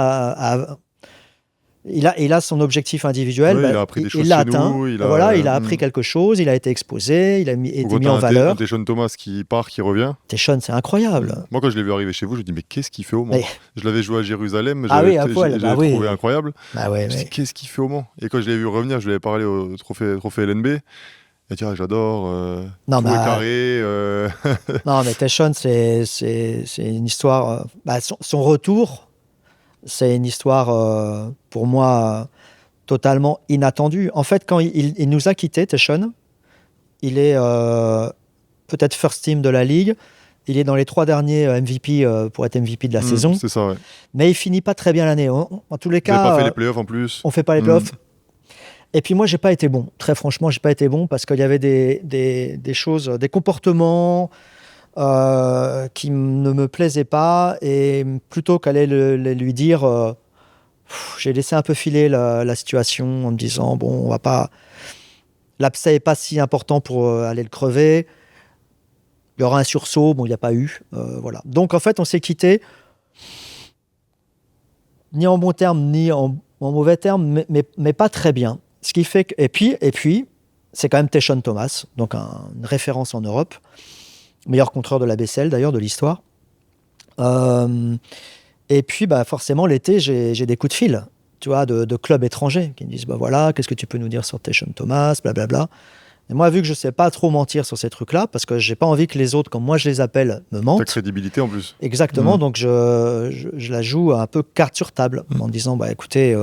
Speaker 1: il a son objectif individuel,
Speaker 2: il a appris des choses
Speaker 1: il l'a
Speaker 2: chez
Speaker 1: atteint.
Speaker 2: nous,
Speaker 1: Il a appris quelque chose, il a été exposé, il a été mis en valeur.
Speaker 2: Teshon Thomas qui part, qui revient.
Speaker 1: Teshon, c'est incroyable.
Speaker 2: Moi, quand je l'ai vu arriver chez vous, je me dis, mais qu'est-ce qu'il fait au Mans ? Je l'avais joué à Jérusalem,
Speaker 1: je l'avais
Speaker 2: trouvé incroyable.
Speaker 1: Je me
Speaker 2: dis, qu'est-ce qu'il fait au Mans ? Et quand je l'ai vu revenir, je lui avais parlé au trophée LNB. Il a dit, j'adore, tout est carré.
Speaker 1: Non, mais Teshon, c'est une histoire... son retour, c'est une histoire, pour moi, totalement inattendue. En fait, quand il nous a quittés, Teshon, il est peut-être first team de la Ligue. Il est dans les 3 derniers MVP pour être MVP de la saison.
Speaker 2: C'est ça, ouais.
Speaker 1: Mais il finit pas très bien l'année. En tous les cas...
Speaker 2: Vous n'avez pas fait les playoffs en plus.
Speaker 1: On fait pas les playoffs. Et puis moi, j'ai pas été bon. Très franchement, j'ai pas été bon parce qu'il y avait des choses, des comportements qui ne me plaisaient pas. Et plutôt qu'aller lui dire, j'ai laissé un peu filer la situation en me disant, bon, on va pas... L'abcès n'est pas si important pour aller le crever. Il y aura un sursaut. Bon, il n'y a pas eu. Voilà. Donc, en fait, on s'est quitté ni en bon terme, ni en mauvais terme, mais pas très bien. Ce qui fait que, et puis, c'est quand même Teshon Thomas, donc une référence en Europe, meilleur contreur de la BCL d'ailleurs, de l'histoire. Et puis, forcément, l'été, j'ai des coups de fil, tu vois, de clubs étrangers qui me disent, voilà, qu'est-ce que tu peux nous dire sur Teshon Thomas, blablabla. Et moi, vu que je sais pas trop mentir sur ces trucs-là, parce que j'ai pas envie que les autres, comme moi je les appelle, me mentent.
Speaker 2: Ta crédibilité en plus.
Speaker 1: Exactement, donc je la joue un peu carte sur table, en disant, écoutez,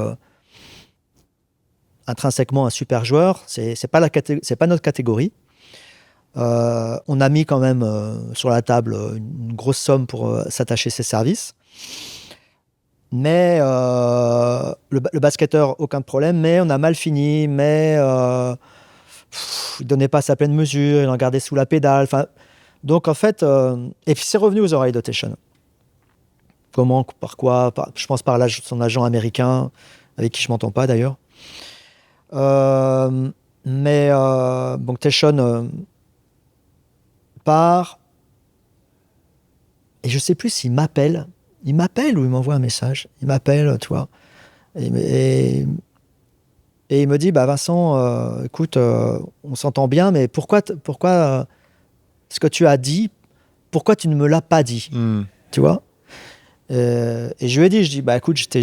Speaker 1: intrinsèquement un super joueur, c'est pas notre catégorie. On a mis quand même sur la table une grosse somme pour s'attacher ses services. Mais le basketteur, aucun problème, mais on a mal fini, mais il donnait pas sa pleine mesure, il en gardait sous la pédale. Donc en fait, et puis c'est revenu aux oreilles de Teshon. Comment, par quoi, je pense par son agent américain, avec qui je m'entends pas d'ailleurs. Mais donc Teshon part et je sais plus s'il m'appelle. Il m'appelle ou il m'envoie un message. Il m'appelle, tu vois. Et il me dit, Vincent, écoute, on s'entend bien, mais pourquoi ce que tu as dit, pourquoi tu ne me l'as pas dit, tu vois. Et je lui ai dit, écoute, j'étais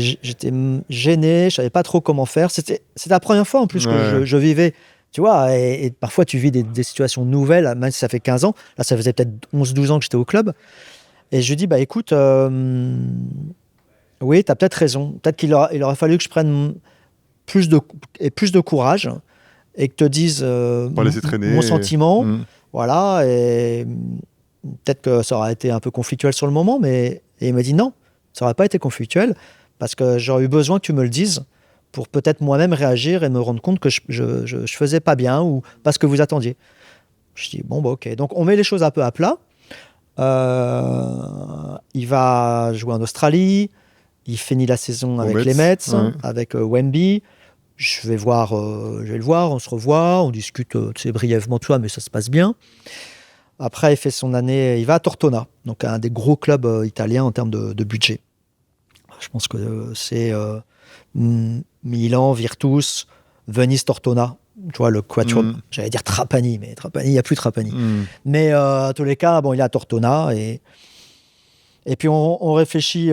Speaker 1: gêné, je savais pas trop comment faire. C'était la première fois en plus que je vivais, tu vois, et parfois tu vis des situations nouvelles, même si ça fait 15 ans. Là, ça faisait peut-être 11-12 ans que j'étais au club. Et je lui ai dit, écoute, oui, tu as peut-être raison. Peut-être qu'il aurait fallu que je prenne plus de courage et que te dise mon sentiment. Voilà, et peut-être que ça aurait été un peu conflictuel sur le moment, mais et il m'a dit non, ça n'aurait pas été conflictuel parce que j'aurais eu besoin que tu me le dises pour peut-être moi-même réagir et me rendre compte que je faisais pas bien ou pas ce que vous attendiez. Je dis ok. Donc on met les choses un peu à plat. Il va jouer en Australie. Il finit la saison avec les Mets, avec Wemby. Je vais le voir, on se revoit, on discute brièvement de ça, mais ça se passe bien. Après, il fait son année, il va à Tortona, donc un des gros clubs italiens en termes de budget. Je pense que c'est Milan, Virtus, Venise, Tortona. Tu vois, le quatuor, j'allais dire Trapani, mais Trapani, il n'y a plus Trapani. Mais en tous les cas, il est à Tortona. Et puis, on réfléchit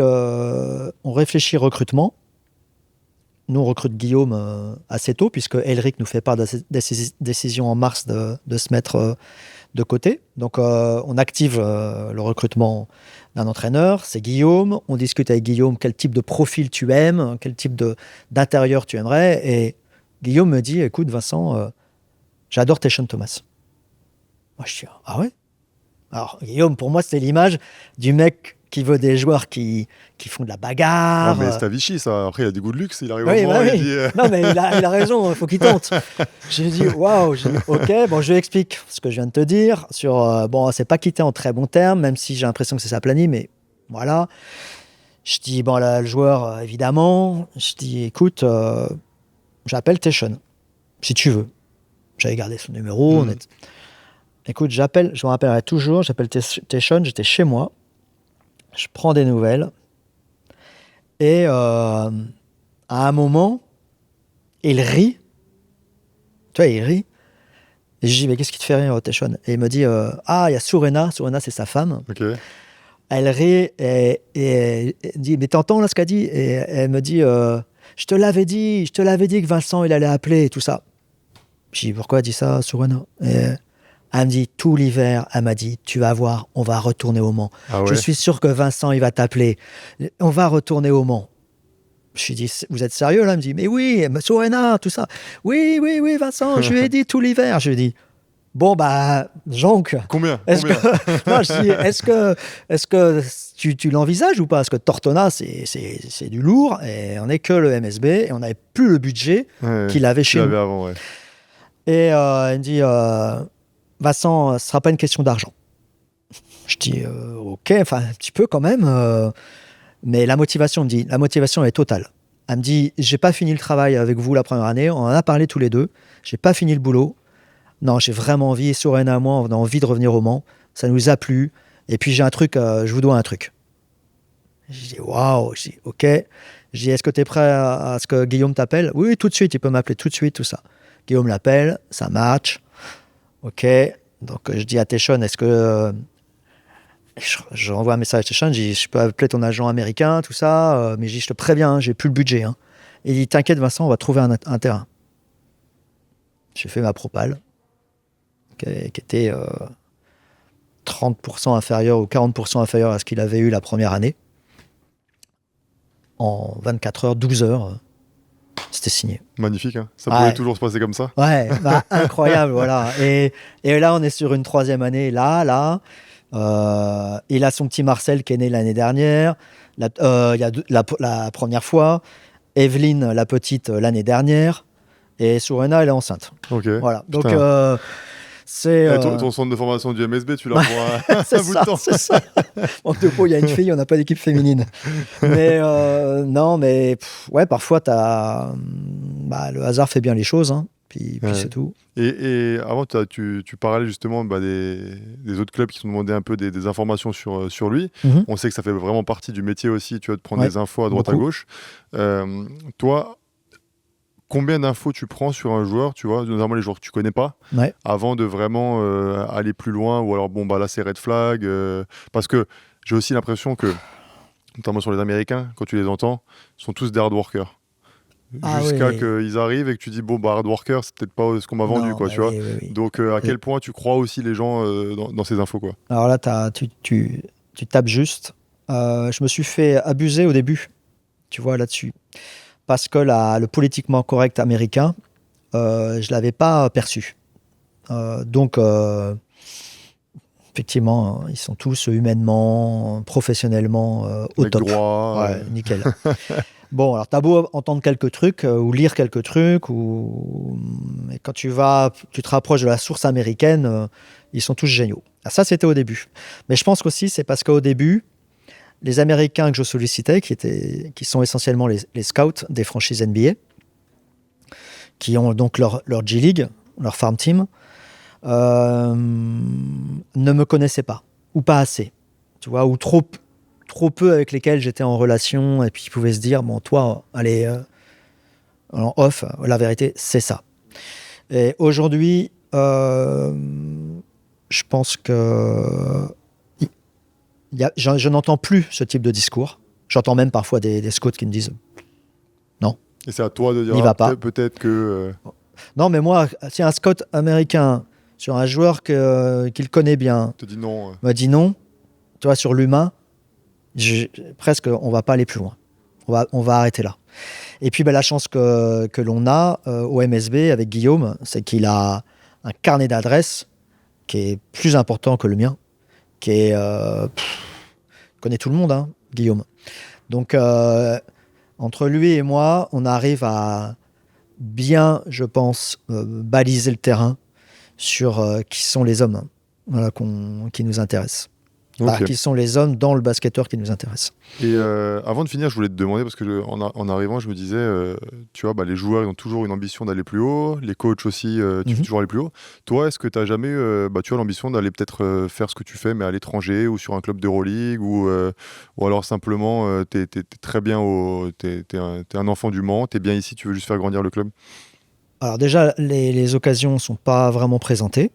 Speaker 1: recrutement. Nous, on recrute Guillaume assez tôt, puisque Elric nous fait part de décision en mars de se mettre de côté. Donc, on active le recrutement d'un entraîneur. C'est Guillaume. On discute avec Guillaume quel type de profil tu aimes, quel type d'intérieur tu aimerais. Et Guillaume me dit, écoute Vincent, j'adore Tayshaun Thomas. Moi, je dis, ah ouais? Alors, Guillaume, pour moi, c'était l'image du mec qui veut des joueurs qui font de la bagarre.
Speaker 2: Non, mais c'est à Vichy, ça. Après, il a des goûts de luxe. Il arrive
Speaker 1: oui,
Speaker 2: au moment, il dit...
Speaker 1: Non, mais il a raison, il faut qu'il tente. J'ai dit, waouh, ok, je lui explique ce que je viens de te dire. C'est pas quitté en très bons termes, même si j'ai l'impression que c'est sa planning, mais voilà. Je dis, le joueur, évidemment. Je dis, écoute, j'appelle Tayshaun, si tu veux. J'avais gardé son numéro. Écoute, je me rappellerai toujours, j'appelle Tayshaun, j'étais chez moi. Je prends des nouvelles. Et à un moment, il rit. Tu vois, il rit. Et je dis, mais qu'est-ce qui te fait rire, Tayshaun? Et il me dit, il y a Surena. Surena, c'est sa femme.
Speaker 2: Okay.
Speaker 1: Elle rit et elle dit, mais t'entends là ce qu'elle dit? Et elle me dit, je te l'avais dit que Vincent, il allait appeler et tout ça. Je dis, pourquoi elle dit ça, Surena? Et elle me dit, tout l'hiver, elle m'a dit, tu vas voir, on va retourner au Mans. Ah ouais. Je suis sûr que Vincent, il va t'appeler. On va retourner au Mans. Je lui dis, vous êtes sérieux là? Elle me dit, mais oui, Sorena, tout ça. Oui, Vincent, je lui ai dit tout l'hiver. Je lui ai dit, bon, jonque.
Speaker 2: Combien?
Speaker 1: Non, je dis, est-ce que tu l'envisages ou pas? Parce que Tortona, c'est du lourd et on n'est que le MSB et on n'avait plus le budget qu'il avait chez nous.
Speaker 2: Avant, ouais.
Speaker 1: Et elle me dit, Vincent, ce ne sera pas une question d'argent. Je dis, ok, un petit peu quand même. Mais la motivation, la motivation est totale. Elle me dit, j'ai pas fini le travail avec vous la première année, on en a parlé tous les deux, j'ai pas fini le boulot. Non, j'ai vraiment envie, Sorena et moi, on a envie de revenir au Mans, ça nous a plu, et puis j'ai un truc, je vous dois un truc. Je dis, waouh, je dis, ok. Je dis, est-ce que tu es prêt à ce que Guillaume t'appelle? Oui, tout de suite, il peut m'appeler tout de suite, tout ça. Guillaume l'appelle, ça match. Ok, donc je dis à Tayshaun, est-ce que... je renvoie un message à Tayshaun, je dis, je peux appeler ton agent américain, tout ça, mais je dis, je te préviens, j'ai plus le budget. Hein. Et il dit, t'inquiète Vincent, on va trouver un terrain. J'ai fait ma propale, qui était 30% inférieur ou 40% inférieur à ce qu'il avait eu la première année. En 24 heures, 12 heures, c'était signé.
Speaker 2: Magnifique, hein. Ça pouvait toujours se passer comme ça.
Speaker 1: Ouais, incroyable, voilà. Et là, on est sur une troisième année, là. Il a son petit Marcel qui est né l'année dernière, il y a la première fois, Evelyne, la petite, l'année dernière, et Sorena, elle est enceinte.
Speaker 2: Ok.
Speaker 1: Voilà. Donc,
Speaker 2: c'est... ton centre de formation du MSB, tu l'as pour un bout de temps.
Speaker 1: C'est ça. En deux pots, il y a une fille, on n'a pas d'équipe féminine. Mais non, mais ouais, parfois, le hasard fait bien les choses, hein. Puis c'est tout.
Speaker 2: Et avant, tu parlais justement des autres clubs qui t'ont demandé un peu des informations sur lui. Mm-hmm. On sait que ça fait vraiment partie du métier aussi, tu vois, de prendre des infos à droite à gauche. Toi, combien d'infos tu prends sur un joueur, tu vois, notamment les joueurs que tu connais pas, avant de vraiment aller plus loin, ou alors là c'est red flag, parce que j'ai aussi l'impression que, notamment sur les Américains, quand tu les entends, ils sont tous des hard workers. Jusqu'à qu'ils arrivent et que tu dis hard worker, c'est peut-être pas ce qu'on m'a vendu, quoi, tu vois. Oui. Donc à quel point tu crois aussi les gens dans ces infos, quoi.
Speaker 1: Alors là, tu tapes juste. Je me suis fait abuser au début, tu vois, là-dessus, parce que le politiquement correct américain, je l'avais pas perçu. Donc effectivement, ils sont tous humainement, professionnellement au top.
Speaker 2: Droit,
Speaker 1: nickel. Bon, alors t'as beau entendre quelques trucs ou lire quelques trucs, mais quand tu te rapproches de la source américaine, ils sont tous géniaux. Alors ça, c'était au début. Mais je pense qu'aussi, c'est parce qu'au début, les Américains que je sollicitais, qui sont essentiellement les scouts des franchises NBA, qui ont donc leur G-League, leur farm team, ne me connaissaient pas, ou pas assez, tu vois, ou trop peu avec lesquels j'étais en relation, et puis ils pouvaient se dire, bon, toi, allez, en off, la vérité, c'est ça. Et aujourd'hui, je pense que je n'entends plus ce type de discours. J'entends même parfois des scouts qui me disent, non.
Speaker 2: Et c'est à toi de dire,
Speaker 1: n'y va pas.
Speaker 2: Peut-être que...
Speaker 1: Non, mais moi, si un scout américain, sur un joueur qu'il connaît bien,
Speaker 2: te dit non.
Speaker 1: me dit non, tu vois, sur l'humain, presque, on va pas aller plus loin. On va arrêter là. Et puis, la chance que l'on a au MSB avec Guillaume, c'est qu'il a un carnet d'adresses qui est plus important que le mien, qui est... connaît tout le monde, hein, Guillaume. Donc, entre lui et moi, on arrive à bien, je pense, baliser le terrain sur qui sont les hommes, voilà, qui nous intéressent.
Speaker 2: Okay.
Speaker 1: Qui sont les hommes dans le basketteur qui nous intéressent.
Speaker 2: Et avant de finir, je voulais te demander, parce que en arrivant, je me disais, tu vois, les joueurs ils ont toujours une ambition d'aller plus haut, les coachs aussi, tu veux toujours aller plus haut. Toi, est-ce que tu n'as jamais tu as l'ambition d'aller peut-être faire ce que tu fais, mais à l'étranger ou sur un club d'Euroleague, ou alors simplement, tu es très bien, t'es un enfant du Mans, tu es bien ici, tu veux juste faire grandir le club?
Speaker 1: Alors déjà, les occasions ne sont pas vraiment présentées.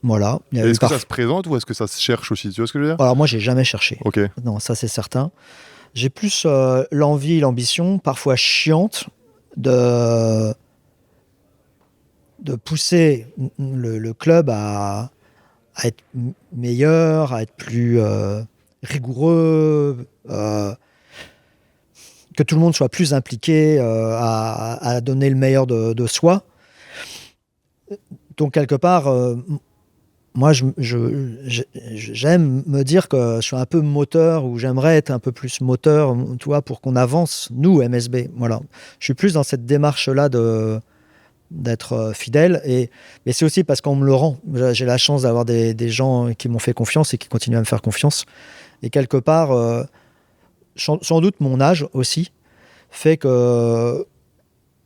Speaker 1: Voilà.
Speaker 2: Est-ce que ça se présente ou est-ce que ça se cherche aussi? Tu vois ce que je veux dire?
Speaker 1: Alors moi, j'ai jamais cherché.
Speaker 2: Okay.
Speaker 1: Non, ça c'est certain. J'ai plus l'envie, l'ambition, parfois chiante, de pousser le club à être meilleur, à être plus rigoureux, que tout le monde soit plus impliqué à donner le meilleur de soi. Donc quelque part... moi, j'aime me dire que je suis un peu moteur, ou j'aimerais être un peu plus moteur, tu vois, pour qu'on avance, nous, MSB. Voilà. Je suis plus dans cette démarche-là d'être fidèle. Mais c'est aussi parce qu'on me le rend. J'ai la chance d'avoir des gens qui m'ont fait confiance et qui continuent à me faire confiance. Et quelque part, sans doute mon âge aussi, fait que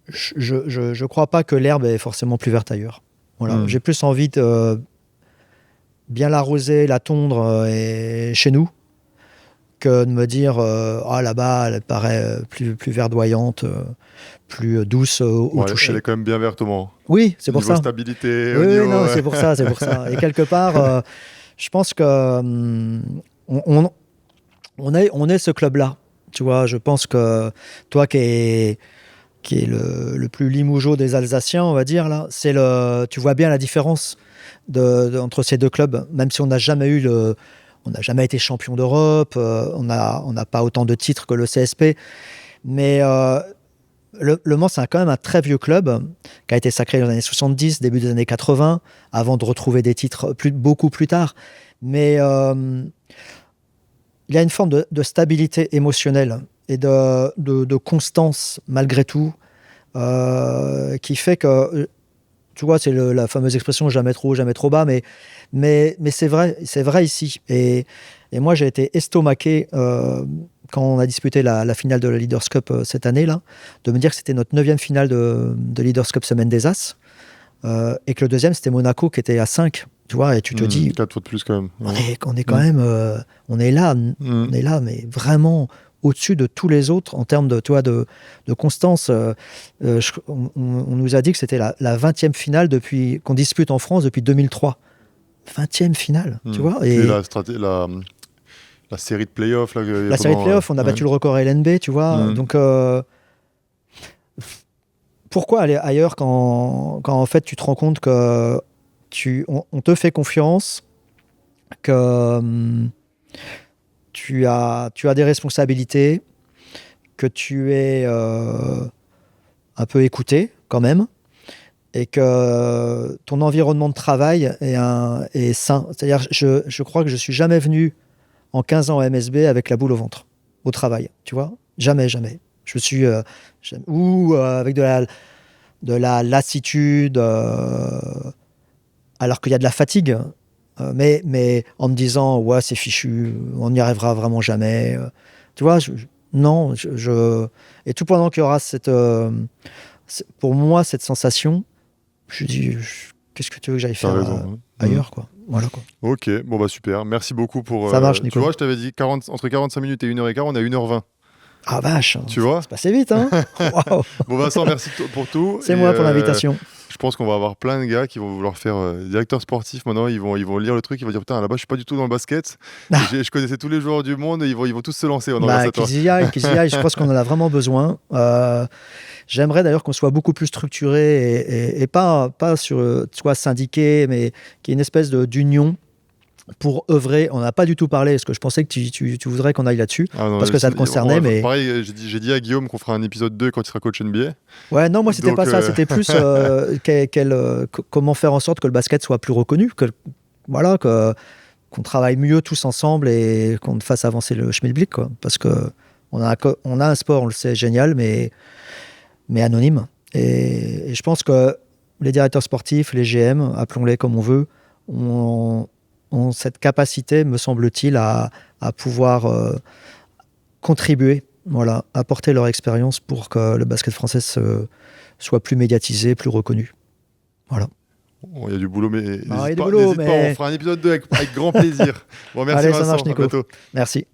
Speaker 1: je crois pas que l'herbe est forcément plus verte ailleurs. Voilà. J'ai plus envie de... bien l'arroser, la tondre chez nous, que de me dire là-bas, elle paraît plus verdoyante, plus douce au toucher.
Speaker 2: Elle est quand même bien verte au Mans.
Speaker 1: Oui, c'est pour ça.
Speaker 2: Niveau stabilité.
Speaker 1: Oui, non, c'est pour ça. Et quelque part, je pense que on est ce club-là. Tu vois, je pense que toi qui est le plus limougeau des Alsaciens, on va dire, là, tu vois bien la différence entre ces deux clubs, même si on n'a jamais été champion d'Europe, on n'a pas autant de titres que le CSP, mais le Mans, c'est quand même un très vieux club qui a été sacré dans les années 70, début des années 80, avant de retrouver des titres beaucoup plus tard. Mais il y a une forme de stabilité émotionnelle et de constance malgré tout, qui fait que, tu vois, c'est la fameuse expression jamais trop haut, jamais trop bas, mais c'est vrai ici. Et moi, j'ai été estomaqué quand on a disputé la finale de la Leaders Cup cette année-là, de me dire que c'était notre 9e finale de Leaders Cup Semaine des As, et que le deuxième, c'était Monaco qui était à 5. Tu vois, et tu te dis...
Speaker 2: 4 fois de plus quand même. Ouais.
Speaker 1: On est quand même... on est là, mais vraiment au-dessus de tous les autres en termes de constance. On nous a dit que c'était la 20e finale qu'on dispute en France depuis 2003. 20e finale, tu vois.
Speaker 2: Et la série de playoffs.
Speaker 1: La série de playoffs, on a battu le record LNB, tu vois. Donc, pourquoi aller ailleurs quand en fait tu te rends compte que on te fait confiance, que tu as des responsabilités, que tu es un peu écouté quand même, et que ton environnement de travail est sain. C'est-à-dire, je crois que je suis jamais venu en 15 ans à MSB avec la boule au ventre, au travail, tu vois. Jamais. Je suis ou avec de la lassitude, alors qu'il y a de la fatigue, mais en me disant ouais c'est fichu, on n'y arrivera vraiment jamais. Tu vois, non, et tout pendant qu'il y aura pour moi cette sensation, je dis qu'est-ce que tu veux que j'aille
Speaker 2: T'as
Speaker 1: faire
Speaker 2: raison.
Speaker 1: ailleurs quoi. Voilà quoi.
Speaker 2: Ok, bon bah super. Merci beaucoup pour.
Speaker 1: Ça marche,
Speaker 2: Tu
Speaker 1: Nico.
Speaker 2: vois, je t'avais dit entre 45 minutes et 1h15, on est à 1h20.
Speaker 1: Ah vache,
Speaker 2: Tu vois?
Speaker 1: c'est passé vite hein. Waouh.
Speaker 2: Bon Vincent, merci pour tout.
Speaker 1: C'est
Speaker 2: Et,
Speaker 1: moi pour l'invitation.
Speaker 2: je pense qu'on va avoir plein de gars qui vont vouloir faire directeur sportif maintenant. Ils vont lire le truc, ils vont dire putain là-bas je suis pas du tout dans le basket.
Speaker 1: Ah.
Speaker 2: Je connaissais tous les joueurs du monde et ils vont tous se lancer.
Speaker 1: Bah, qu'ils y aillent, je pense qu'on en a vraiment besoin. J'aimerais d'ailleurs qu'on soit beaucoup plus structuré et pas sur soit syndiqué, mais qu'il y ait une espèce d'union pour œuvrer. On n'a pas du tout parlé, parce que je pensais que tu voudrais qu'on aille là-dessus, parce que ça te concernait. Mais
Speaker 2: pareil, j'ai dit à Guillaume qu'on fera un épisode 2 quand il sera coach NBA.
Speaker 1: Ouais, non, moi c'était
Speaker 2: Donc,
Speaker 1: pas ça, c'était plus comment faire en sorte que le basket soit plus reconnu, voilà, qu'on travaille mieux tous ensemble et qu'on fasse avancer le schmilblick, quoi. Parce que on a un sport, on le sait, génial, mais anonyme. Et je pense que les directeurs sportifs, les GM, appelons-les comme on veut, ont cette capacité, me semble-t-il, à pouvoir contribuer, voilà, apporter leur expérience pour que le basket français soit plus médiatisé, plus reconnu. Voilà.
Speaker 2: Bon, il y a du boulot, mais n'hésite
Speaker 1: il y a du
Speaker 2: pas,
Speaker 1: boulot,
Speaker 2: on fera un épisode 2 avec grand plaisir. Bon, merci
Speaker 1: Allez,
Speaker 2: Vincent,
Speaker 1: ça marche, Nico.
Speaker 2: à bientôt.
Speaker 1: Merci.